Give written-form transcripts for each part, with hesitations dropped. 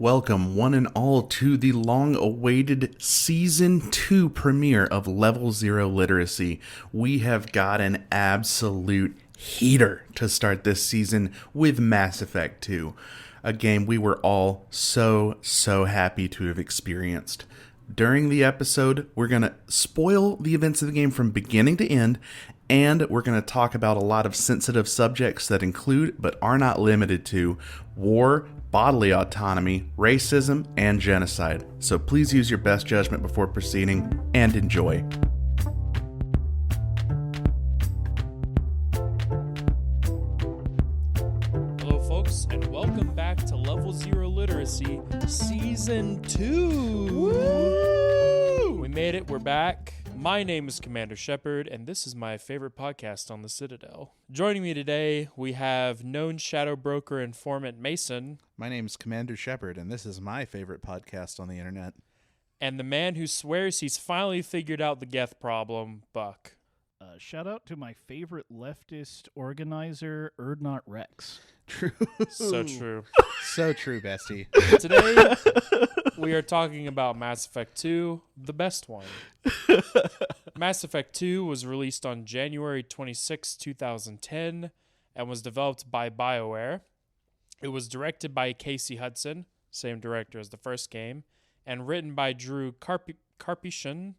Welcome, one and all, to the long-awaited Season 2 premiere of Level 0 Literacy. We have got an absolute heater to start this season with Mass Effect 2, a game we were all so happy to have experienced. During the episode, we're going to spoil the events of the game from beginning to end, and we're going to talk about a lot of sensitive subjects that include, but are not limited to, war, bodily autonomy, racism, and genocide. So please use your best judgment before proceeding, and enjoy. Hello folks, and welcome back to Level 0 Literacy Season 2! Woo! We made it, we're back. My name is Commander Shepard, and this is my favorite podcast on the Citadel. Joining me today, we have known shadow broker informant Mason. My name's Commander Shepard, and this is my favorite podcast on the internet. And the man who swears he's finally figured out the Geth problem, Buck. Shout out to my favorite leftist organizer, Erdnot Rex. True. So true. So true, bestie. Today, we are talking about Mass Effect 2, the best one. Mass Effect 2 was released on January 26, 2010, and was developed by BioWare. It was directed by Casey Hudson, same director as the first game, and written by Drew Karpyshyn,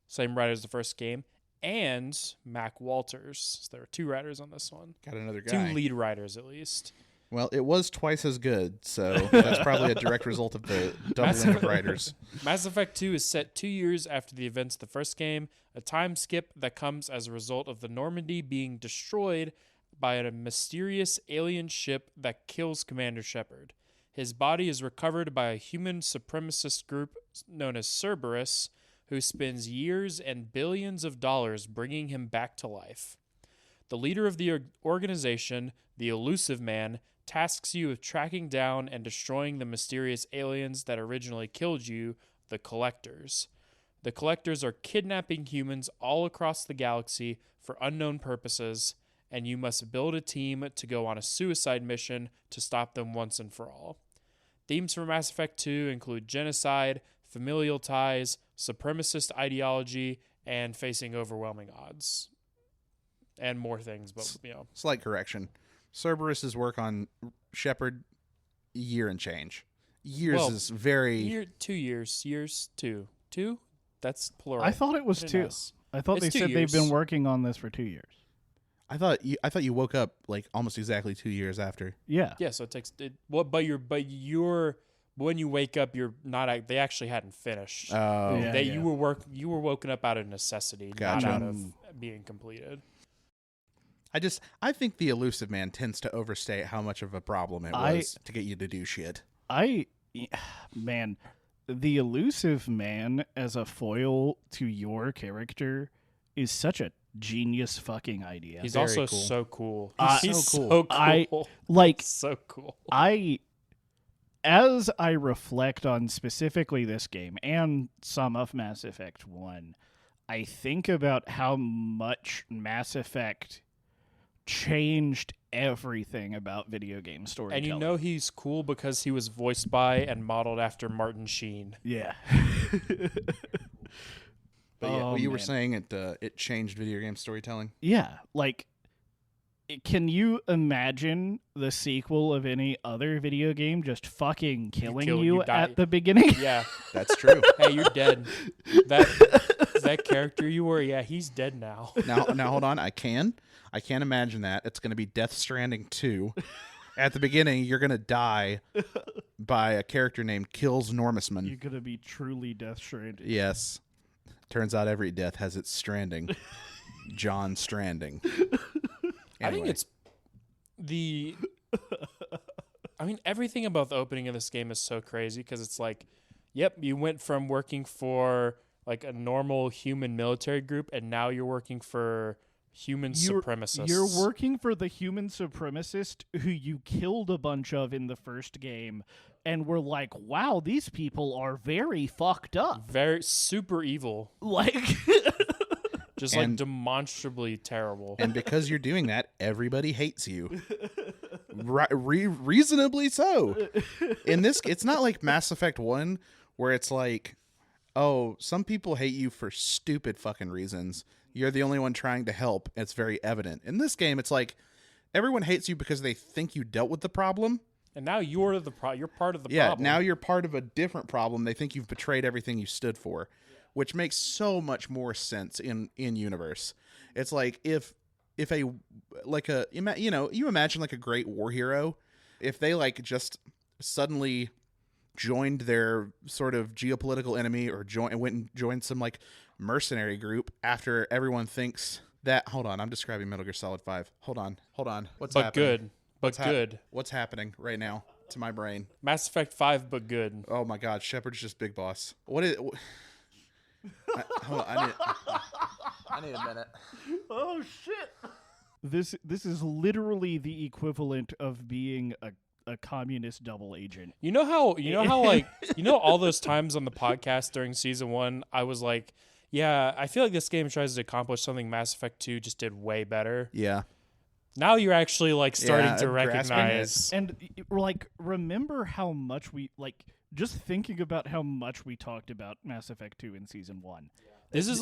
same writer as the first game, and Mac Walters. So there were two writers on this one. Got another guy. Two lead writers, at least. Well, it was twice as good, so that's probably a direct result of the doubling of writers. Mass Effect 2 is set 2 years after the events of the first game, a time skip that comes as a result of the Normandy being destroyed by a mysterious alien ship that kills Commander Shepard. His body is recovered by a human supremacist group known as Cerberus, who spends years and billions of dollars bringing him back to life. The leader of the organization, the Elusive Man, tasks you with tracking down and destroying the mysterious aliens that originally killed you, the Collectors. The Collectors are kidnapping humans all across the galaxy for unknown purposes, and you must build a team to go on a suicide mission to stop them once and for all. Themes for Mass Effect 2 include genocide, familial ties, supremacist ideology, and facing overwhelming odds. And more things, but, you know. Slight correction. Cerberus's work on Shepard, year and change. Years is very... 2 years. Years, two. Two? That's plural. I thought it was two. Nice. I thought It's they 2 said years. they've been working on this for 2 years. I thought you woke up like almost exactly 2 years after. Yeah. Yeah, so it takes... but you're... When you wake up, you're not... They actually hadn't finished. Oh. Yeah. You were woken up out of necessity, Gotcha. not out of being completed. I think the Elusive Man tends to overstate how much of a problem it was to get you to do shit. Man, the Elusive Man as a foil to your character is such a genius fucking idea. He's Very also cool. so cool. He's so so cool. cool. So cool. As I reflect on specifically this game and some of Mass Effect 1, I think about how much Mass Effect changed everything about video game storytelling. And you know he's cool because he was voiced by and modeled after Martin Sheen. Yeah. But yeah, you were man. saying it changed video game storytelling. Yeah, like, can you imagine the sequel of any other video game just fucking killing you die. at the beginning? Yeah. That's true. Hey, you're dead. That character you were, yeah, he's dead now. Now hold on. I can imagine that. It's going to be Death Stranding 2. At the beginning, you're going to die by a character named Kills Normusman. You're gonna be truly Death Stranded. Yes. Turns out every death has its stranding. John Stranding. I think Anyway. it's everything about the opening of this game is so crazy because it's like, yep, you went from working for like a normal human military group and now you're working for human supremacists. You're working for the human supremacist who you killed a bunch of in the first game, and we're like, wow, these people are very fucked up. Very super evil. Like... Just like demonstrably terrible. And because you're doing that, everybody hates you. Reasonably so. In this, it's not like Mass Effect 1 where it's like, oh, some people hate you for stupid fucking reasons. You're the only one trying to help. It's very evident. In this game, it's like everyone hates you because they think you dealt with the problem. And now you're you're part of the Yeah, problem. now you're part of a different problem. They think you've betrayed everything you stood for, which makes so much more sense in universe. It's like if you imagine like a great war hero, if they like just suddenly joined their sort of geopolitical enemy or went and joined some like mercenary group after everyone thinks that. Hold on, I'm describing Metal Gear Solid 5. Hold on. What's but happening? good. But good. What's happening right now to my brain? Mass Effect 5, but good. Oh my God, Shepard's just big boss. Hold on, I need a minute. Oh shit! This is literally the equivalent of being a communist double agent. You know how like all those times on the podcast during season 1, I was like, yeah, I feel like this game tries to accomplish something Mass Effect 2 just did way better. Yeah. Now you're actually like starting to grasping recognize. And like, remember how much we like. Just thinking about how much we talked about Mass Effect 2 in season 1. This is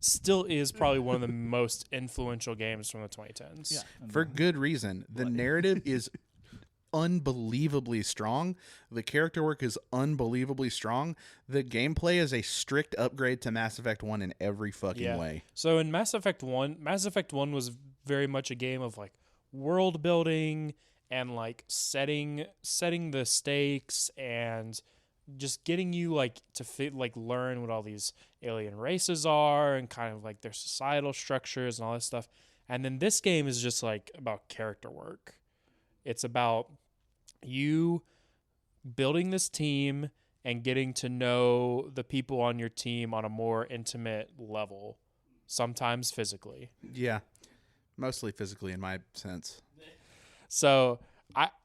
still is probably one of the most influential games from the 2010s. Yeah. For good reason. The narrative is unbelievably strong. The character work is unbelievably strong. The gameplay is a strict upgrade to Mass Effect 1 in every fucking way. So in Mass Effect 1 was very much a game of like world building and like setting the stakes and just getting you like to learn what all these alien races are and kind of like their societal structures and all this stuff. And then this game is just like about character work. It's about you building this team and getting to know the people on your team on a more intimate level, sometimes physically. Yeah. Mostly physically in my sense. So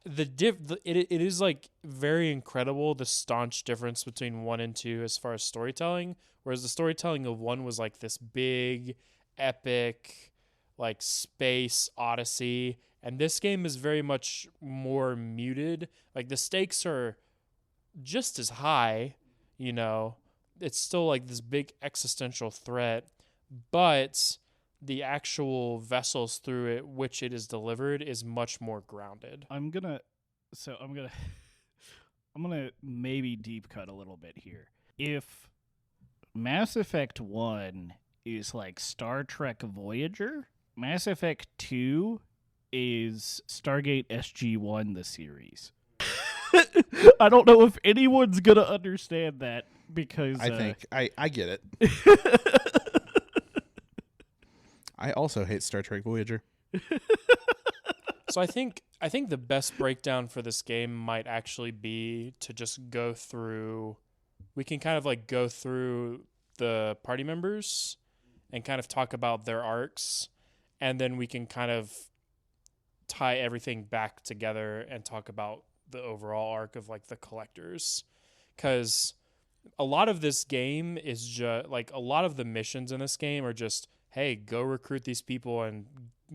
it is like very incredible the staunch difference between 1 and 2 as far as storytelling, whereas the storytelling of 1 was like this big epic like space odyssey, and this game is very much more muted. Like the stakes are just as high, it's still like this big existential threat, but the actual vessels through it, which it is delivered, is much more grounded. I'm gonna maybe deep cut a little bit here. If Mass Effect 1 is like Star Trek Voyager, Mass Effect 2 is Stargate SG-1 the series. I don't know if anyone's gonna understand that because I think I get it. I also hate Star Trek Voyager. So I think the best breakdown for this game might actually be to just go through. We can kind of like go through the party members and kind of talk about their arcs, and then we can kind of tie everything back together and talk about the overall arc of like the collectors, because a lot of this game is just like a lot of the missions in this game are just, hey, go recruit these people and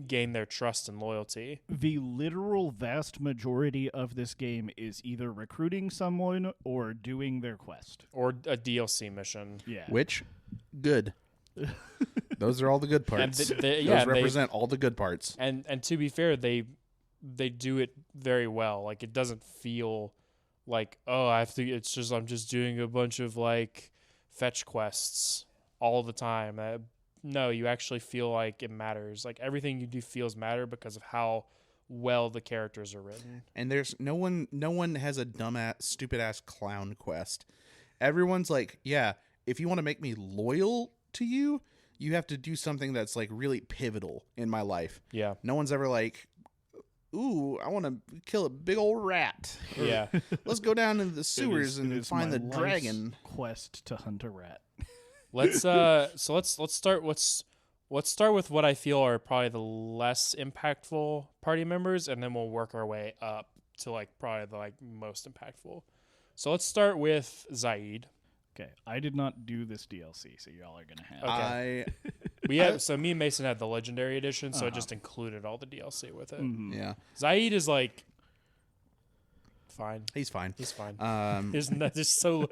gain their trust and loyalty. The literal vast majority of this game is either recruiting someone or doing their quest. Or a DLC mission. Yeah. Which, good. Those are all the good parts. And Those represent all the good parts. And to be fair, they do it very well. Like, it doesn't feel like, oh, I'm just doing a bunch of like fetch quests all the time. No, you actually feel like it matters. Like everything you do feels matter because of how well the characters are written. And there's no one has a dumbass, stupid ass clown quest. Everyone's like, yeah, if you want to make me loyal to you, you have to do something that's like really pivotal in my life. Yeah. No one's ever like, ooh, I want to kill a big old rat. Or, Yeah. let's go down into the sewers It and is find my the life's dragon. quest to hunt a rat. Let's start with what I feel are probably the less impactful party members, and then we'll work our way up to like probably the like most impactful. So let's start with Zaid. Okay, I did not do this DLC, so y'all are gonna have. Okay. So me and Mason had the Legendary Edition, so it just included all the DLC with it. Yeah, Zaid is like fine. he's fine. He's fine. Um, There's so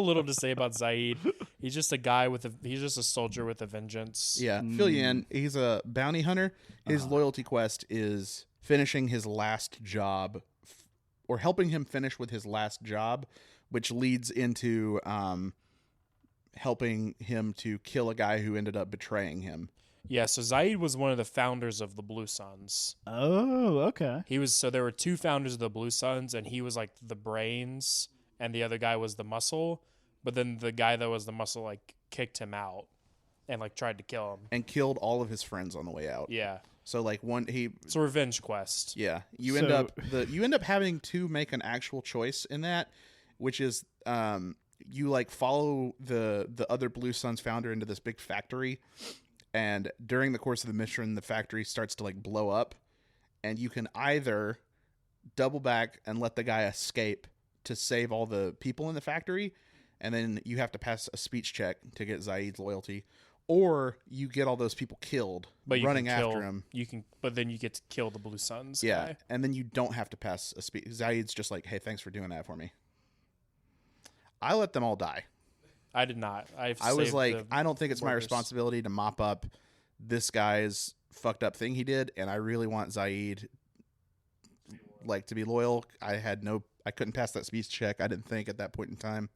little to say about Zaid. He's just a guy he's just a soldier with a vengeance. yeah, fill you in. He's a bounty hunter. His loyalty quest is finishing his last job, or helping him finish with his last job, which leads into helping him to kill a guy who ended up betraying him. Yeah, so Zaid was one of the founders of the Blue Suns. Oh, okay. So there were two founders of the Blue Suns, and he was like the brains, and the other guy was the muscle. But then the guy that was the muscle like kicked him out and like tried to kill him. And killed all of his friends on the way out. Yeah. So like It's a revenge quest. Yeah, you end up having to make an actual choice in that, which is you like follow the other Blue Suns founder into this big factory, and during the course of the mission, the factory starts to like blow up, and you can either double back and let the guy escape to save all the people in the factory, and then you have to pass a speech check to get Zaid's loyalty. Or you get all those people killed running after him. But then you get to kill the Blue Suns. Yeah, guy. and then you don't have to pass a speech. Zaid's just like, hey, thanks for doing that for me. I let them all die. I did not. I was like, I don't think it's my responsibility to mop up this guy's fucked up thing he did, and I really want Zaid like to be loyal. I couldn't pass that speech check. I didn't think at that point in time.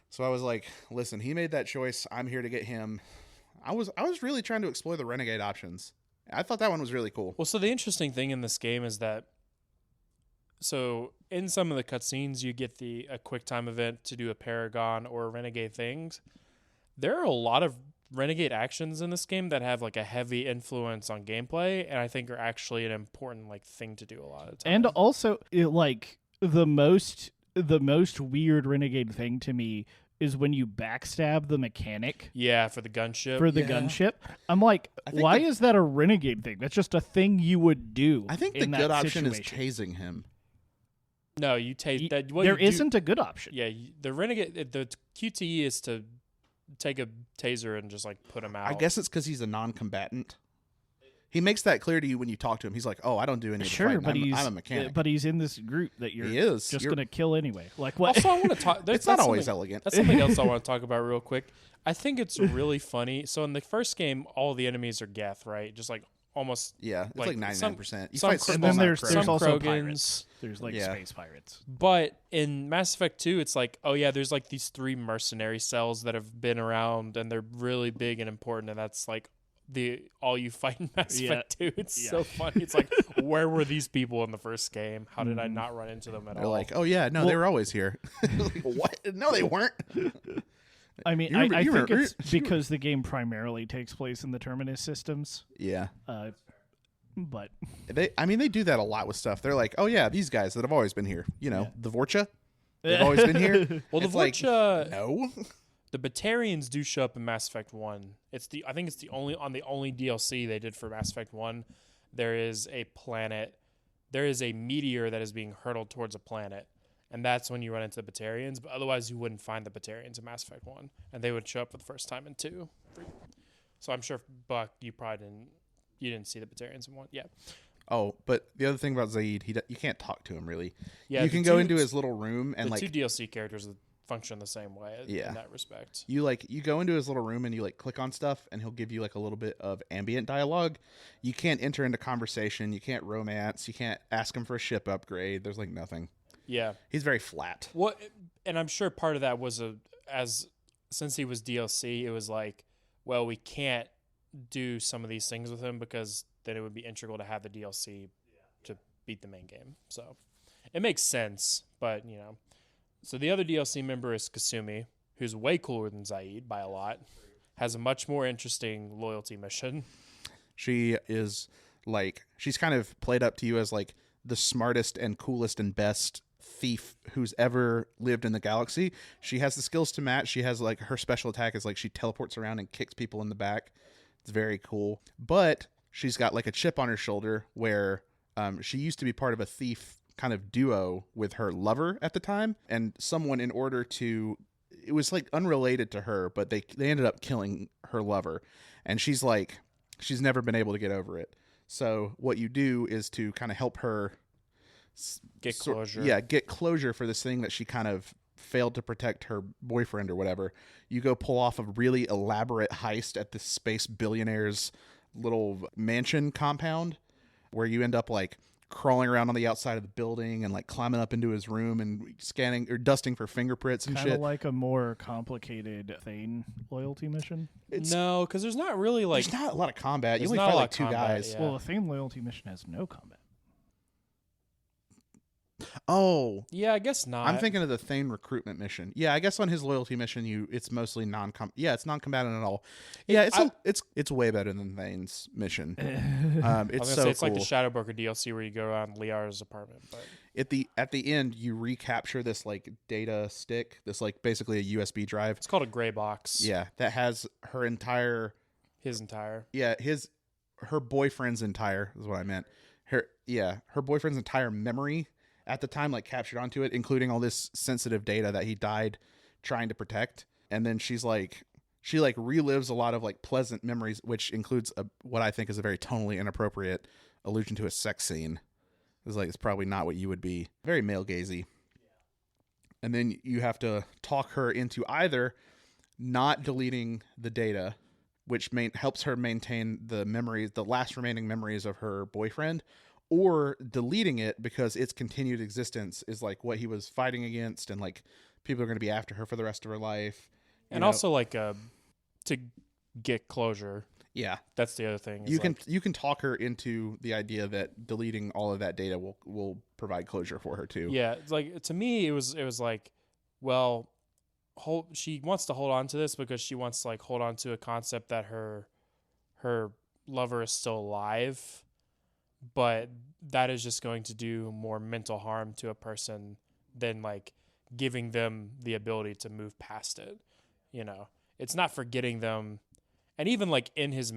So I was like, listen, he made that choice. I'm here to get him. I was really trying to explore the renegade options. I thought that one was really cool. Well, so the interesting thing in this game is that, so in some of the cutscenes, you get a quick time event to do a Paragon or a Renegade things. There are a lot of Renegade actions in this game that have like a heavy influence on gameplay, and I think are actually an important like thing to do a lot of the time. And also, like the most weird Renegade thing to me is when you backstab the mechanic. Yeah, for the gunship. Gunship. I'm like, why is that a Renegade thing? That's just a thing you would do. I think the good option is tasing him. No, you tase that. There isn't a good option. Yeah, the Renegade, the QTE is to take a taser and just like put him out. I guess it's because he's a non-combatant. He makes that clear to you when you talk to him. He's like, "Oh, I don't do any of the fighting. I'm a mechanic." But he's in this group that you're just going to kill anyway. Like what? Also, I want to talk. It's not always elegant. That's something else I want to talk about real quick. I think it's really funny. So in the first game, all the enemies are Geth, right? Just like almost. Yeah, it's like 99%. And then there's also Krogans. pirates. There's like space pirates. But in Mass Effect 2, it's like, oh yeah, there's like these 3 mercenary cells that have been around, and they're really big and important, and that's like all you fight in Mass Effect 2. It's so funny. It's like, where were these people in the first game? How did I not run into them at all? They're like, oh yeah, no, they were always here. Like, what? No, they weren't. I mean, I think it's because the game primarily takes place in the Terminus systems. Yeah. But they do that a lot with stuff. They're like, oh yeah, these guys that have always been here. You know, the Vorcha, they've always been here. Well, the Vorcha, no. The Batarians do show up in Mass Effect 1. I think it's the only DLC they did for Mass Effect 1. There is a meteor that is being hurtled towards a planet. And that's when you run into the Batarians, but otherwise you wouldn't find the Batarians in Mass Effect 1. And they would show up for the first time in 2. So I'm sure, Buck, you didn't see the Batarians in 1. Yeah. Oh, but the other thing about Zaid, you can't talk to him really. Yeah, you can go into his little room and the 2 DLC characters function the same way in that respect. You go into his little room and you click on stuff and he'll give you a little bit of ambient dialogue. You can't enter into conversation, you can't romance, you can't ask him for a ship upgrade. There's nothing. Yeah. He's very flat. Well, and I'm sure part of that was since he was DLC, it was like, well, we can't do some of these things with him because then it would be integral to have the DLC to beat the main game. So it makes sense, but So the other DLC member is Kasumi, who's way cooler than Zaid by a lot, has a much more interesting loyalty mission. She is she's kind of played up to you as the smartest and coolest and best thief who's ever lived in the galaxy. She has the skills to match. She has her special attack is she teleports around and kicks people in the back. It's very cool. But she's got a chip on her shoulder where she used to be part of a thief kind of duo with her lover at the time, and someone, in order to it was like unrelated to her, but they ended up killing her lover, and she's never been able to get over it. So what you do is to kind of help her Get closure. get closure for this thing that she kind of failed to protect her boyfriend or whatever. You go pull off a really elaborate heist at this space billionaire's little mansion compound, where you end up like crawling around on the outside of the building and like climbing up into his room and scanning or dusting for fingerprints and Kind of shit. like a more complicated Thane loyalty mission. No, because there's not really like There's not a lot of combat. You There's only not a fight lot like of two combat, guys. yeah. Well, a Thane loyalty mission has no combat. Oh, yeah, I guess not. I'm thinking of the Thane recruitment mission. Yeah, I guess on his loyalty mission, it's mostly it's non-combatant at all. Yeah, it's way better than Thane's mission. It's I was gonna so say it's cool. like the Shadowbroker DLC where you go around Liar's apartment, but At the end, you recapture this like data stick, this like basically a USB drive. it's called a gray box. Yeah, that has her entire her boyfriend's entire is what I meant. Her boyfriend's entire memory at the time, like captured onto it, including all this sensitive data that he died trying to protect. And then she relives a lot of like pleasant memories, which includes what I think is a very tonally inappropriate allusion to a sex scene. It's probably not what you would be. Very male gazy. And then you have to talk her into either not deleting the data, which helps her maintain the last remaining memories of her boyfriend, or deleting it because its continued existence is like what he was fighting against, and like people are going to be after her for the rest of her life. And also like to get closure. Yeah, That's the other thing. you can talk her into the idea that deleting all of that data will provide closure for her too. Yeah, it's like to me it was like, well, she wants to hold on to this because she wants to like hold on to a concept that her lover is still alive, but that is just going to do more mental harm to a person than like giving them the ability to move past it. You know, it's not forgetting them. And even like in his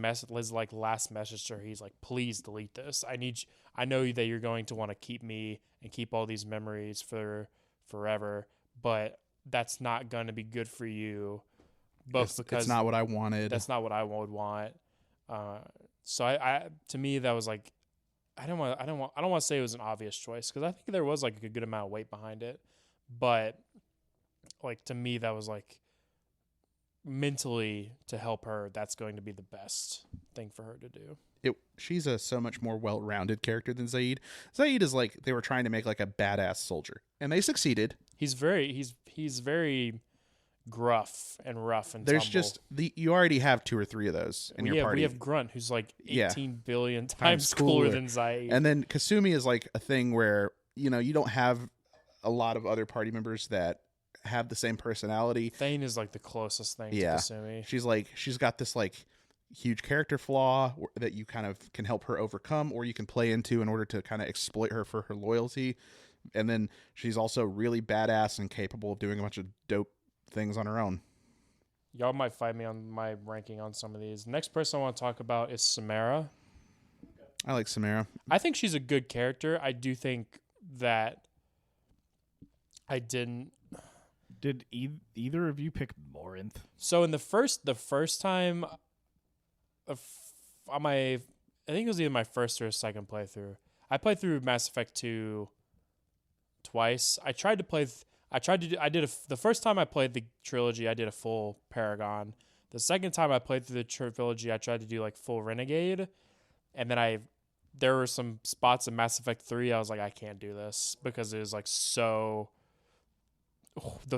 like last message to her, he's like, please delete this. I know that you're going to want to keep me and keep all these memories for forever, but that's not going to be good for you. Because it's not what I wanted. That's not what I would want. So I to me that was like, I don't want to say it was an obvious choice, because I think there was like a good amount of weight behind it, but like to me that was like, mentally to help her, that's going to be the best thing for her to do. She's a so much more well-rounded character than Zaid. Zaid is like they were trying to make like a badass soldier, and they succeeded. He's very gruff and rough and There's tumble. just you already have 2 or 3 of those in your party. We have Grunt, who's like 18 Yeah. billion times cooler than Zaid. And then Kasumi is like a thing where you don't have a lot of other party members that have the same personality. Thane is like the closest thing Yeah. to Kasumi. She's got this like huge character flaw that you kind of can help her overcome, or you can play into in order to kind of exploit her for her loyalty. And then she's also really badass and capable of doing a bunch of dope things on her own. Y'all might fight me on my ranking on some of these. Next person I want to talk about is Samara. I like Samara. I think she's a good character. I do think that I didn't. Did either of you pick Morinth? So in the first time, on I think it was either my first or second playthrough. I played through Mass Effect 2 twice. I the first time I played the trilogy, I did a full Paragon. The second time I played through the trilogy, I tried to do like full Renegade, and then there were some spots in Mass Effect 3 I was like, I can't do this, because it was like so.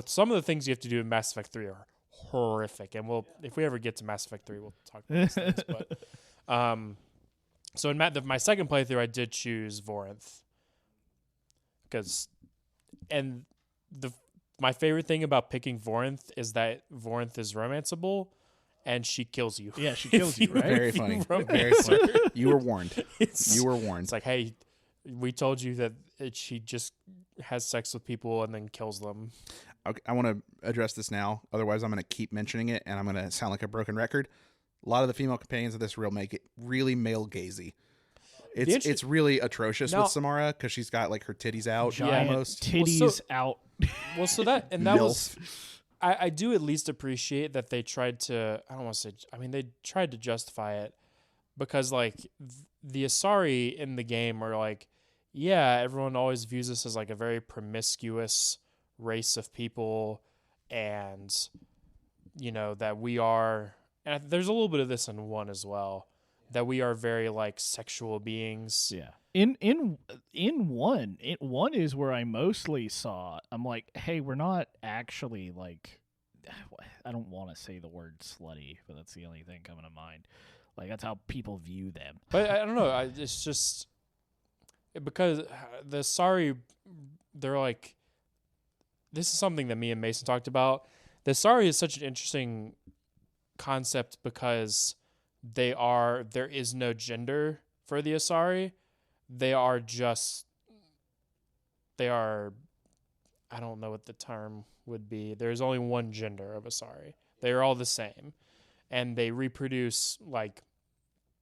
Some of the things you have to do in Mass Effect 3 are horrific, and if we ever get to Mass Effect 3, we'll talk about these things. But so in my second playthrough, I did choose Vorinth, my favorite thing about picking Vorinth is that Vorinth is romanceable, and she kills you. Yeah, she kills you, right? Very funny. Very funny. You were warned. You were warned. It's like, hey, we told you that she just has sex with people and then kills them. Okay, I want to address this now. Otherwise, I'm going to keep mentioning it, and I'm going to sound like a broken record. A lot of the female companions of this make it really male gazy. It's really atrocious with Samara, because she's got like her titties out Giant almost. Titties out. Well, so that was I do at least appreciate that they tried to. I don't want to say. I mean, they tried to justify it because like the Asari in the game are like, yeah, everyone always views us as like a very promiscuous race of people, and that we are. And there's a little bit of this in 1 as well, that we are very like sexual beings. Yeah. In one is where I mostly saw. I'm like, hey, we're not actually like. I don't want to say the word slutty, but that's the only thing coming to mind. Like that's how people view them. But I don't know. It's just because the Asari, they're like. This is something that me and Mason talked about. The Asari is such an interesting concept because there is no gender for the Asari. They are, I don't know what the term would be. There's only one gender of Asari. They are all the same. And they reproduce, like,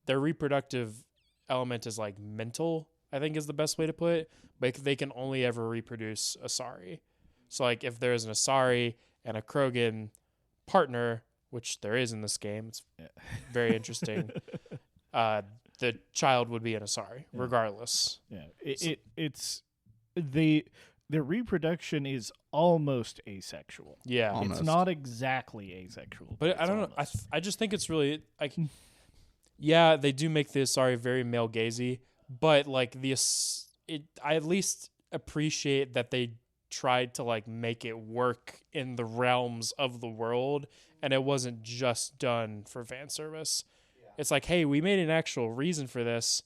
their reproductive element is like mental, I think is the best way to put it. But they can only ever reproduce Asari. So, like, if there's an Asari and a Krogan partner, which there is in this game, it's very interesting. The child would be an Asari, regardless. Yeah, it's their reproduction is almost asexual. Yeah, Almost. It's not exactly asexual, but I don't know. I just think it's really like, yeah, they do make the Asari very male gazy, but like I at least appreciate that they tried to like make it work in the realms of the world, and it wasn't just done for fan service. It's like, hey, we made an actual reason for this.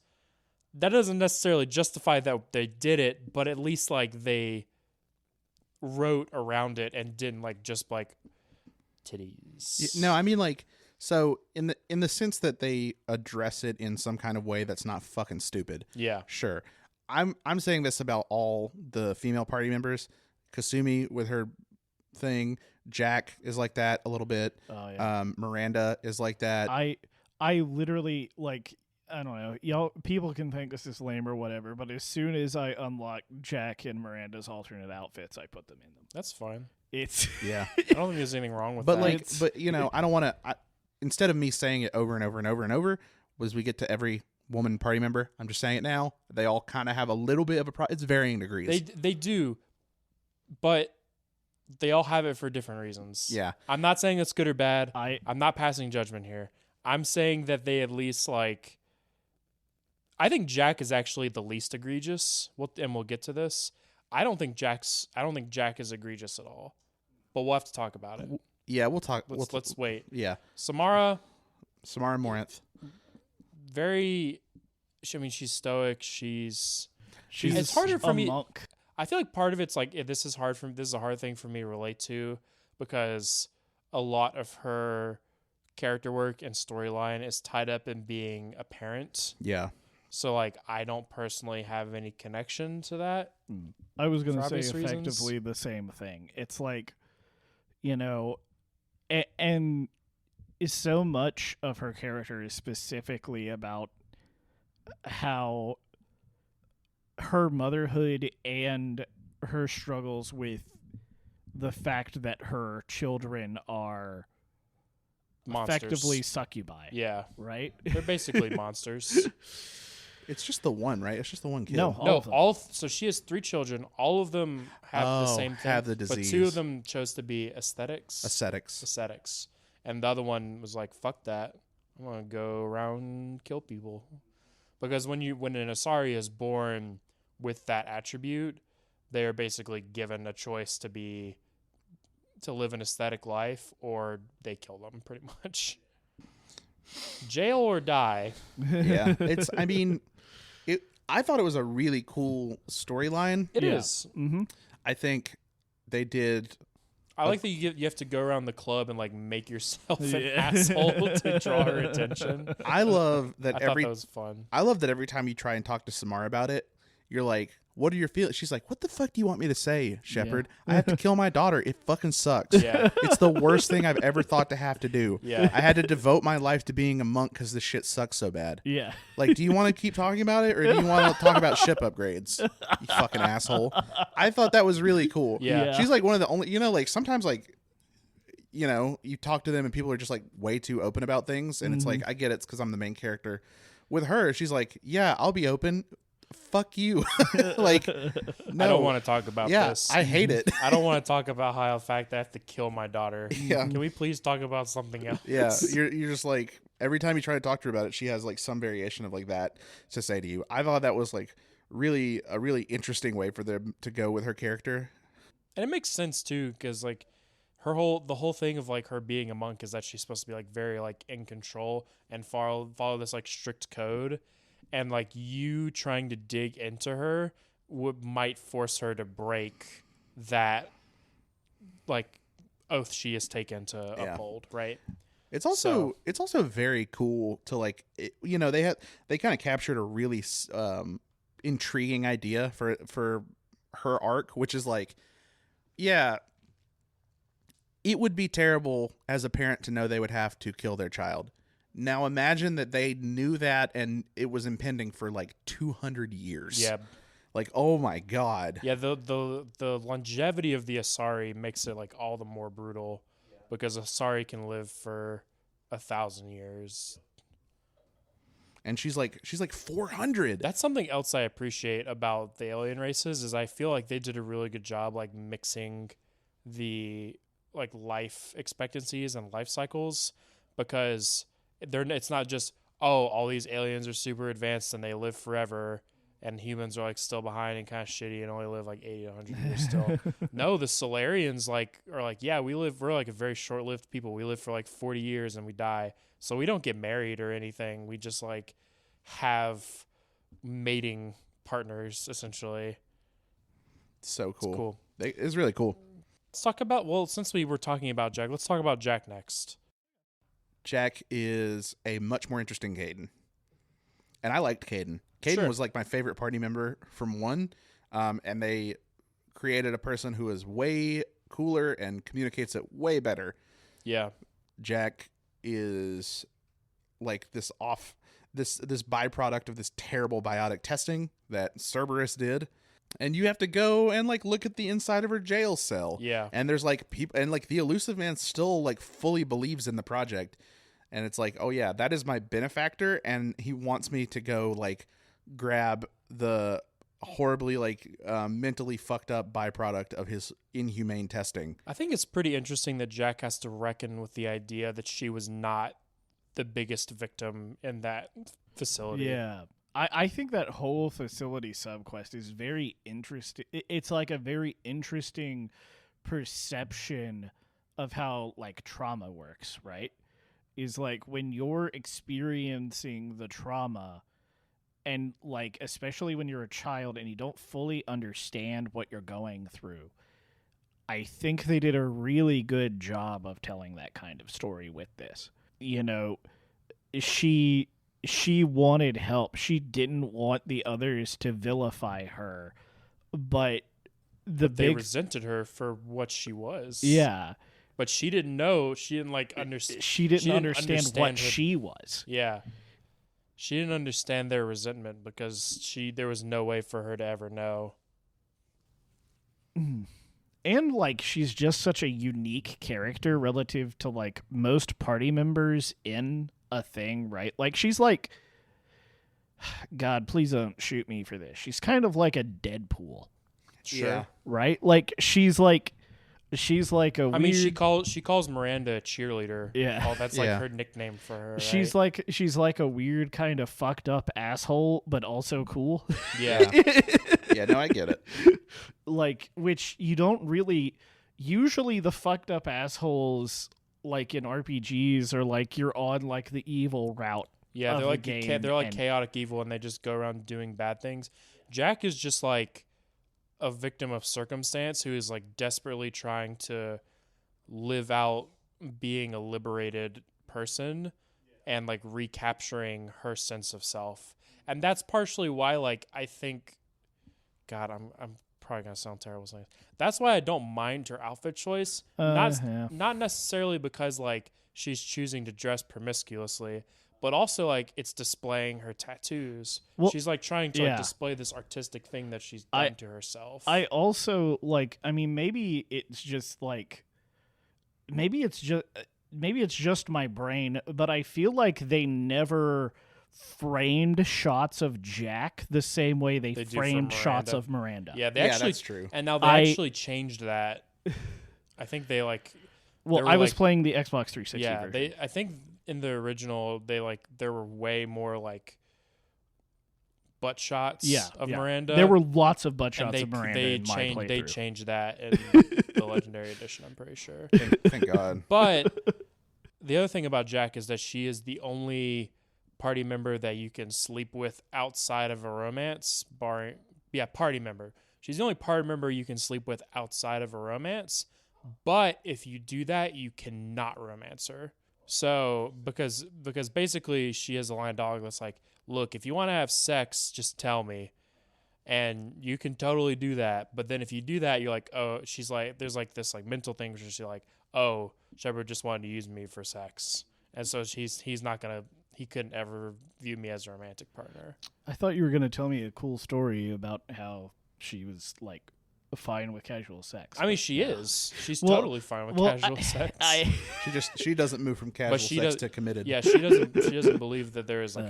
That doesn't necessarily justify that they did it, but at least like they wrote around it and didn't like just like titties. No, I mean like so in the sense that they address it in some kind of way that's not fucking stupid. Yeah. Sure. I'm saying this about all the female party members. Kasumi with her thing, Jack is like that a little bit. Oh, yeah. Miranda is like that. I literally like I don't know. Y'all people can think this is lame or whatever, but as soon as I unlock Jack and Miranda's alternate outfits, I put them in them. That's fine. It's Yeah. I don't think there's anything wrong with But that. like, but I don't want to. Instead of me saying it over and over and over and over, was we get to every woman party member. I'm just saying it now. They all kind of have a little bit of a it's varying degrees. They do, but they all have it for different reasons. Yeah. I'm not saying it's good or bad. I I'm not passing judgment here. I'm saying that they at least like. I think Jack is actually the least egregious. And we'll get to this. I don't think Jack is egregious at all. But we'll have to talk about it. Yeah, we'll talk. Let's wait. Yeah, Samara, Moranth. very. I mean, she's stoic. She's she's harder for a me- monk. I feel like part of it's like this is a hard thing for me to relate to because a lot of her character work and storyline is tied up in being a parent. Yeah. So like I don't personally have any connection to that. I was going to For say obvious reasons. effectively the same thing. It's like, and is so much of her character is specifically about how her motherhood and her struggles with the fact that her children are Monsters. effectively succubi. Yeah. Right? They're basically monsters. It's just the one, right? It's just the one kid. No, No, of them. so she has 3 children. All of them have the same thing. have the But 2 disease. of them chose to be aesthetics. Ascetics. And the other one was like, fuck that. I'm going to go around and kill people. Because when an Asari is born with that attribute, they are basically given a choice to live an aesthetic life, or they kill them pretty much. Jail or die. Yeah. I thought it was a really cool storyline. It Yeah. is. Mm-hmm. I think they did. I like that you have to go around the club and like make yourself an Yeah. asshole to draw her attention. I love I that thought every. that was fun. I love that every time you try and talk to Samara about it, you're like, "What are your feelings?" She's like, "What the fuck do you want me to say, Shepard? I have to kill my daughter. It fucking sucks. Yeah. It's the worst thing I've ever thought to have to do. Yeah. I had to devote my life to being a monk because this shit sucks so bad. Yeah. Like, do you want to keep talking about it, or do you want to talk about ship upgrades? You fucking asshole." I thought that was really cool. Yeah. Yeah. She's like one of the only, like sometimes like you know, you talk to them and people are just like way too open about things. And it's like, I get it's because I'm the main character. With her, she's like, yeah, I'll be open. Fuck you. Like, no. I don't want to talk about this. I hate it. I don't want to talk about how, in fact, I have to kill my daughter. Yeah. Can we please talk about something else? Yeah, you're just like, every time you try to talk to her about it, she has like some variation of like that to say to you. I thought that was like a really interesting way for them to go with her character. And it makes sense too, because like the whole thing of like her being a monk is that she's supposed to be like very like in control and follow this like strict code, and like you trying to dig into her might force her to break that like oath she has taken to uphold, right? It's also very cool to like, you know, they kind of captured a really intriguing idea for her arc, which is like, yeah, it would be terrible as a parent to know they would have to kill their child. Now imagine that they knew that and it was impending for like 200 years. Yeah. Like, oh my God. Yeah, the longevity of the Asari makes it like all the more brutal, because Asari can live for 1,000 years. And she's like 400. That's something else I appreciate about the alien races, is I feel like they did a really good job like mixing the like life expectancies and life cycles, because it's not just, oh, all these aliens are super advanced and they live forever, and humans are like still behind and kind of shitty and only live like 80 to 100 years still. No, the Solarians are like, yeah, we're like a very short-lived people. We live for like 40 years and we die. So we don't get married or anything. We just like have mating partners essentially. So cool. It's cool. It's really cool. Let's talk about, well, since we were talking about Jack, let's talk about Jack next. Jack is a much more interesting Caden. And I liked Caden. Caden Sure. was like my favorite party member from 1. And they created a person who is way cooler and communicates it way better. Yeah. Jack is like this byproduct of this terrible biotic testing that Cerberus did. And you have to go and like look at the inside of her jail cell. Yeah. And there's like people, and like the elusive man still like fully believes in the project. And it's like, oh yeah, that is my benefactor. And he wants me to go like grab the horribly like mentally fucked up byproduct of his inhumane testing. I think it's pretty interesting that Jack has to reckon with the idea that she was not the biggest victim in that facility. Yeah. I think that whole facility subquest is very interesting. It's like a very interesting perception of how like trauma works, right? Is like when you're experiencing the trauma, and like especially when you're a child and you don't fully understand what you're going through. I think they did a really good job of telling that kind of story with this. You know, she wanted help. She didn't want the others to vilify her, but they resented her for what she was. Yeah. But she didn't know. She didn't like understand. She didn't understand what she was. Yeah. She didn't understand their resentment because there was no way for her to ever know. And like she's just such a unique character relative to like most party members in a thing, right? Like she's like, God, please don't shoot me for this. She's kind of like a Deadpool. Sure. Yeah. Right? Like she's like a weird... I mean, she calls Miranda a cheerleader. Yeah. Oh, that's like her nickname for her. She's right? she's like a weird kind of fucked up asshole, but also cool. Yeah. Yeah, no, I get it. Like, which you don't really... Usually the fucked up assholes, like in RPGs, are like you're on like the evil route. Yeah, of they're like the game, they're like chaotic evil, and they just go around doing bad things. Jack is just like a victim of circumstance who is like desperately trying to live out being a liberated person and like recapturing her sense of self. And that's partially why like I think, God, I'm probably gonna sound terrible saying this. That's why I don't mind her outfit choice. Not necessarily because like she's choosing to dress promiscuously, but also like it's displaying her tattoos. Well, she's like trying to like, display this artistic thing that she's done to herself. I also like, I mean, maybe it's just like maybe it's just my brain, but I feel like they never framed shots of Jack the same way they do for framed shots Miranda. of Miranda. Yeah, they Yeah, actually, that's true. And now they actually changed that. I think they like. Well, I was playing the Xbox 360 Yeah, version. I think in the original there were way more like butt shots of Miranda. There were lots of butt and shots of Miranda in my playthrough. They changed that in the Legendary Edition, I'm pretty sure. Thank God. But the other thing about Jack is that she is the only party member that you can sleep with outside of a romance, party member. She's the only party member you can sleep with outside of a romance. But if you do that, you cannot romance her. So because basically she has a line of dialogue that's like, look, if you want to have sex, just tell me. And you can totally do that. But then if you do that, you're like, oh, she's like, there's like this like mental thing where she's like, oh, Shepard just wanted to use me for sex. And so he couldn't ever view me as a romantic partner. I thought you were going to tell me a cool story about how she was like fine with casual sex. I mean, she is. She's totally fine with casual sex. She doesn't move from casual sex to committed. Yeah, she doesn't believe that there is like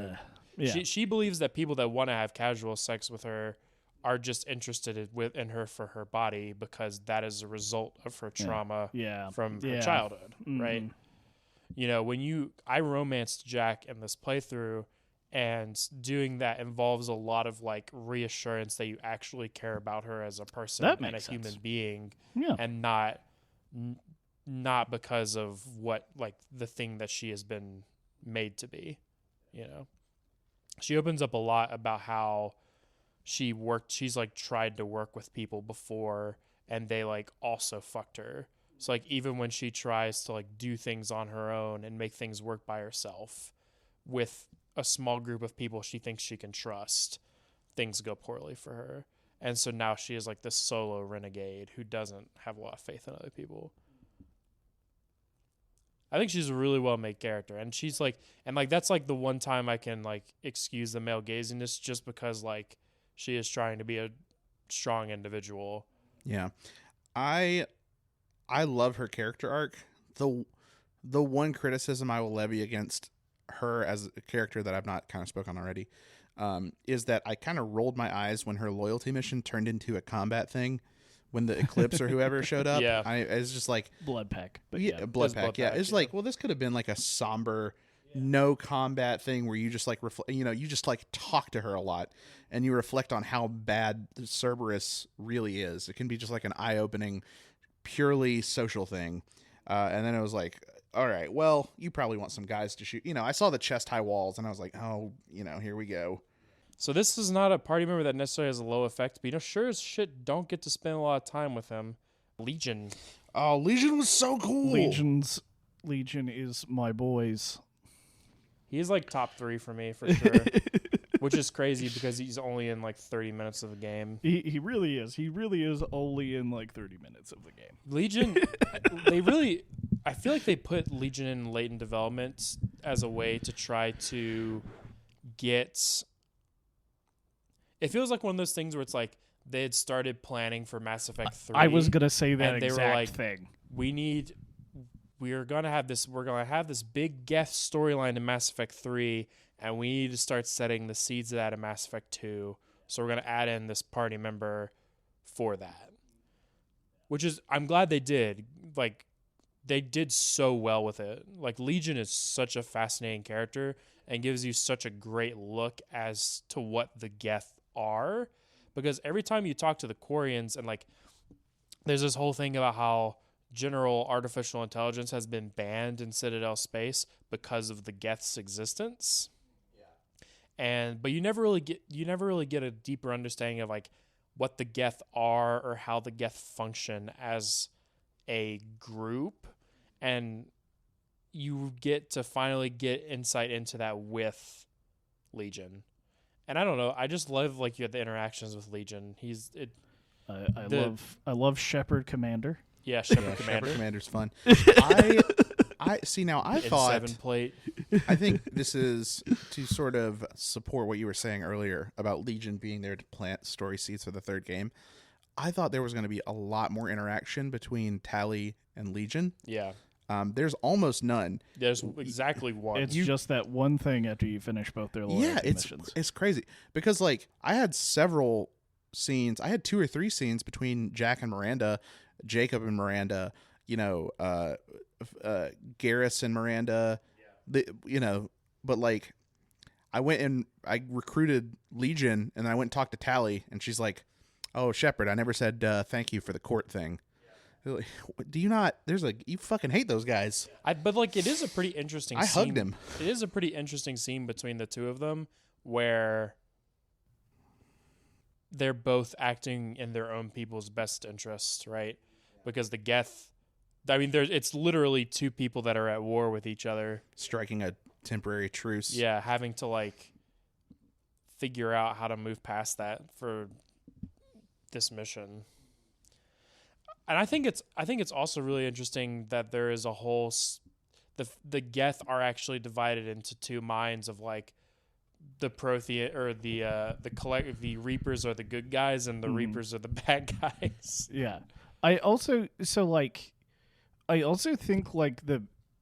yeah. She believes that people that want to have casual sex with her are just interested in her for her body because that is a result of her trauma from her childhood, right? You know, I romanced Jack in this playthrough, and doing that involves a lot of like reassurance that you actually care about her as a person and a human being, and not because of what like the thing that she has been made to be. You know, she opens up a lot about how she's like tried to work with people before and they like also fucked her. So like even when she tries to like do things on her own and make things work by herself with a small group of people she thinks she can trust, things go poorly for her. And so now she is like this solo renegade who doesn't have a lot of faith in other people. I think she's a really well-made character, and she's like, and like that's like the one time I can like excuse the male gaziness just because like she is trying to be a strong individual. Yeah, I love her character arc. The one criticism I will levy against her as a character that I've not kind of spoken on already is that I kind of rolled my eyes when her loyalty mission turned into a combat thing. When the Eclipse or whoever showed up, I was just like Blood Pack. Blood Pack. Yeah, it's like, well, this could have been like a somber, no combat thing where you just like you just like talk to her a lot and you reflect on how bad Cerberus really is. It can be just like an eye-opening, purely social thing, and then it was like, all right, well, you probably want some guys to shoot. I saw the chest-high walls and I was like, oh, here we go. So this is not a party member that necessarily has a low effect, but sure as shit don't get to spend a lot of time with him. Legion. Oh, Legion was so cool. Legion is my boys. He is like top 3 for me for sure, which is crazy because he's only in like 30 minutes of the game. He really is. He really is only in like 30 minutes of the game. Legion, I feel like they put Legion in late in development as a way to try to get. It feels like one of those things where it's like they had started planning for Mass Effect 3. I was going to say that and they exact were like, thing. We're going to have this big Geth storyline in Mass Effect 3, and we need to start setting the seeds of that in Mass Effect 2. So we're going to add in this party member for that. Which is, I'm glad they did. Like, they did so well with it. Like, Legion is such a fascinating character and gives you such a great look as to what the Geth are, because every time you talk to the Quarians, and like there's this whole thing about how general artificial intelligence has been banned in Citadel space because of the Geth's existence. But you never really get a deeper understanding of like what the Geth are or how the Geth function as a group, and you get to finally get insight into that with Legion. And I don't know, I just love like you have the interactions with Legion. I love Shepard Commander. Yeah, Shepard Commander. Shepard Commander's fun. I see now. I thought 7 plate. I think this is to sort of support what you were saying earlier about Legion being there to plant story seeds for the third game. I thought there was going to be a lot more interaction between Tali and Legion. Yeah. There's almost none. There's exactly one. It's just that one thing after you finish both their loyalty missions. It's crazy because like I had several scenes. I had 2 or 3 scenes between Jack and Miranda, Jacob and Miranda. Garrus and Miranda. But like I went and I recruited Legion, and I went and talked to Tally, and she's like, "Oh, Shepard, I never said thank you for the court thing." Like, do you not? You fucking hate those guys. But like, it is a pretty interesting. I scene. hugged him. It is a pretty interesting scene between the two of them, where they're both acting in their own people's best interests, right? Because the Geth, I mean, it's literally 2 people that are at war with each other, Striking a temporary truce. yeah, having to like figure out how to move past that for this mission. And I think it's also really interesting that there is a whole the Geth are actually divided into 2 minds of like the Prothean or the Reapers are the good guys and the Reapers are the bad guys. Yeah. I also think like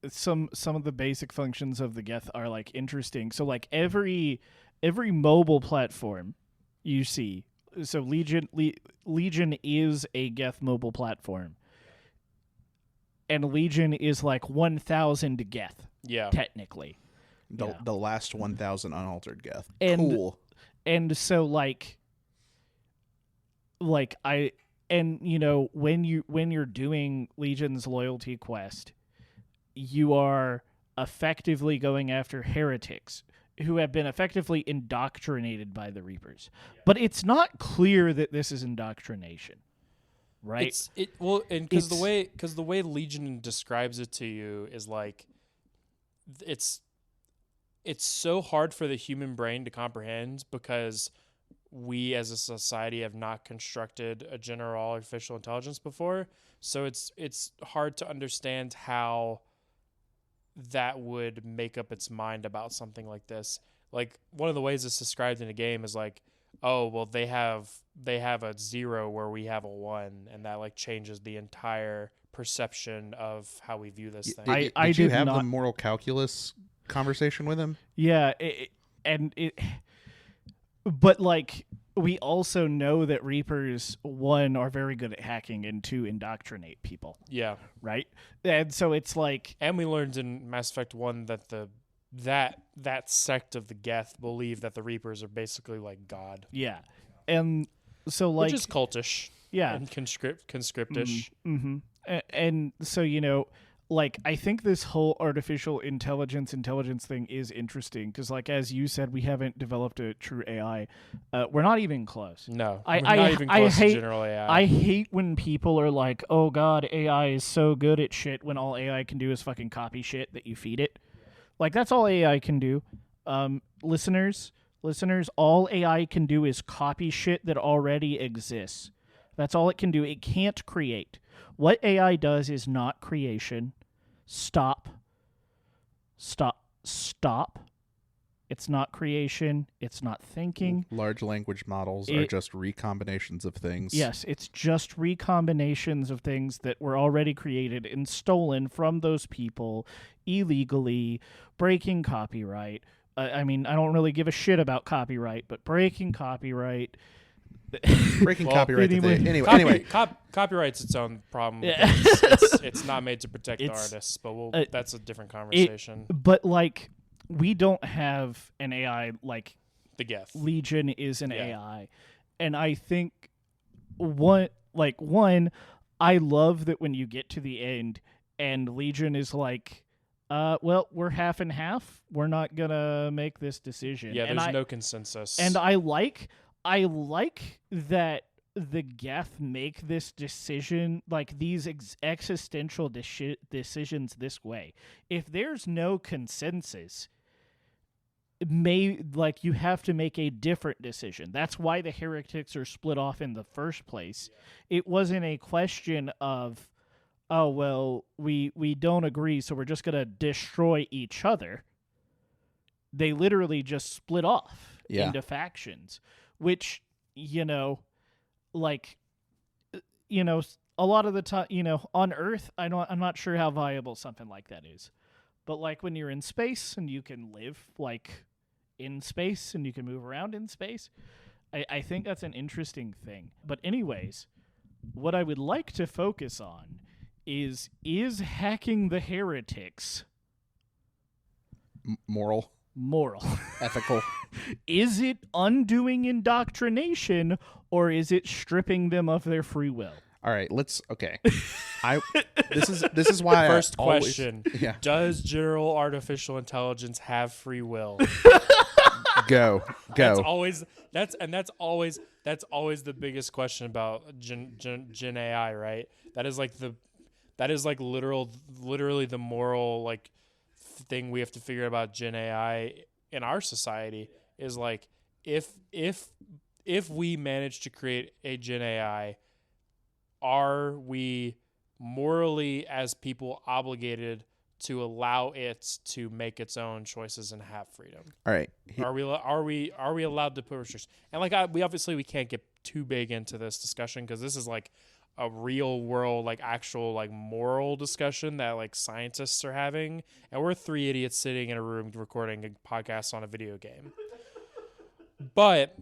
some of the basic functions of the Geth are like interesting. So like every mobile platform you see, so Legion is a Geth mobile platform, and Legion is like 1,000 Geth. Yeah, technically, The last 1,000 unaltered Geth. And, cool. And so like when you're doing Legion's loyalty quest, you are effectively going after heretics who have been effectively indoctrinated by the Reapers. Yeah. But it's not clear that this is indoctrination, right? Because the way Legion describes it to you is like it's so hard for the human brain to comprehend because we as a society have not constructed a general artificial intelligence before. So it's hard to understand how that would make up its mind about something like this. Like one of the ways it's described in a game is like, oh, well, they have a 0 where we have a 1, and that like changes the entire perception of how we view this thing. Did you have the moral calculus conversation with him? Yeah, but like we also know that Reapers, 1, are very good at hacking, and 2, indoctrinate people. Yeah. Right? And so it's like... And we learned in Mass Effect 1 that that sect of the Geth believe that the Reapers are basically like God. Yeah. And so like... Which is cultish. Yeah. And conscriptish. Mm-hmm. And so, like, I think this whole artificial intelligence thing is interesting because, like, as you said, we haven't developed a true AI. We're not even close. No, we're not even close to general AI. I hate when people are like, oh, God, AI is so good at shit when all AI can do is fucking copy shit that you feed it. Like, that's all AI can do. Listeners, all AI can do is copy shit that already exists. That's all it can do. It can't create. What AI does is not creation. Stop. It's not creation. It's not thinking. Large language models are just recombinations of things. Yes, it's just recombinations of things that were already created and stolen from those people illegally, breaking copyright. I mean, I don't really give a shit about copyright, but breaking copyright... Copyright anyway. Copyright's its own problem. Yeah. It's not made to protect the artists, but that's a different conversation. But like, we don't have an AI like the Geth. Legion is an AI, and I think one, I love that when you get to the end and Legion is like, well, we're half and half. We're not gonna make this decision. Yeah, there's no consensus. And I like that the Geth make this decision, like these existential decisions this way. If there's no consensus, you have to make a different decision. That's why the heretics are split off in the first place. It wasn't a question of, oh, well, we don't agree, so we're just going to destroy each other. They literally just split off into factions. Which, a lot of the time, on Earth, I'm not sure how viable something like that is. But like when you're in space and you can live like in space and you can move around in space, I think that's an interesting thing. But anyways, what I would like to focus on is hacking the heretics Moral, ethical. Is it undoing indoctrination, or is it stripping them of their free will? All right, okay. This is why First I always, question. Yeah. Does general artificial intelligence have free will? Go. That's always the biggest question about Gen AI, right? That is like literally the moral like thing we have to figure out about Gen AI in our society is like if we manage to create a Gen AI, are we morally as people obligated to allow it to make its own choices and have freedom? All right. Are we allowed to put restrictions? And like we can't get too big into this discussion because this is like a real world, like actual like moral discussion that like scientists are having, and we're three idiots sitting in a room recording a podcast on a video game. But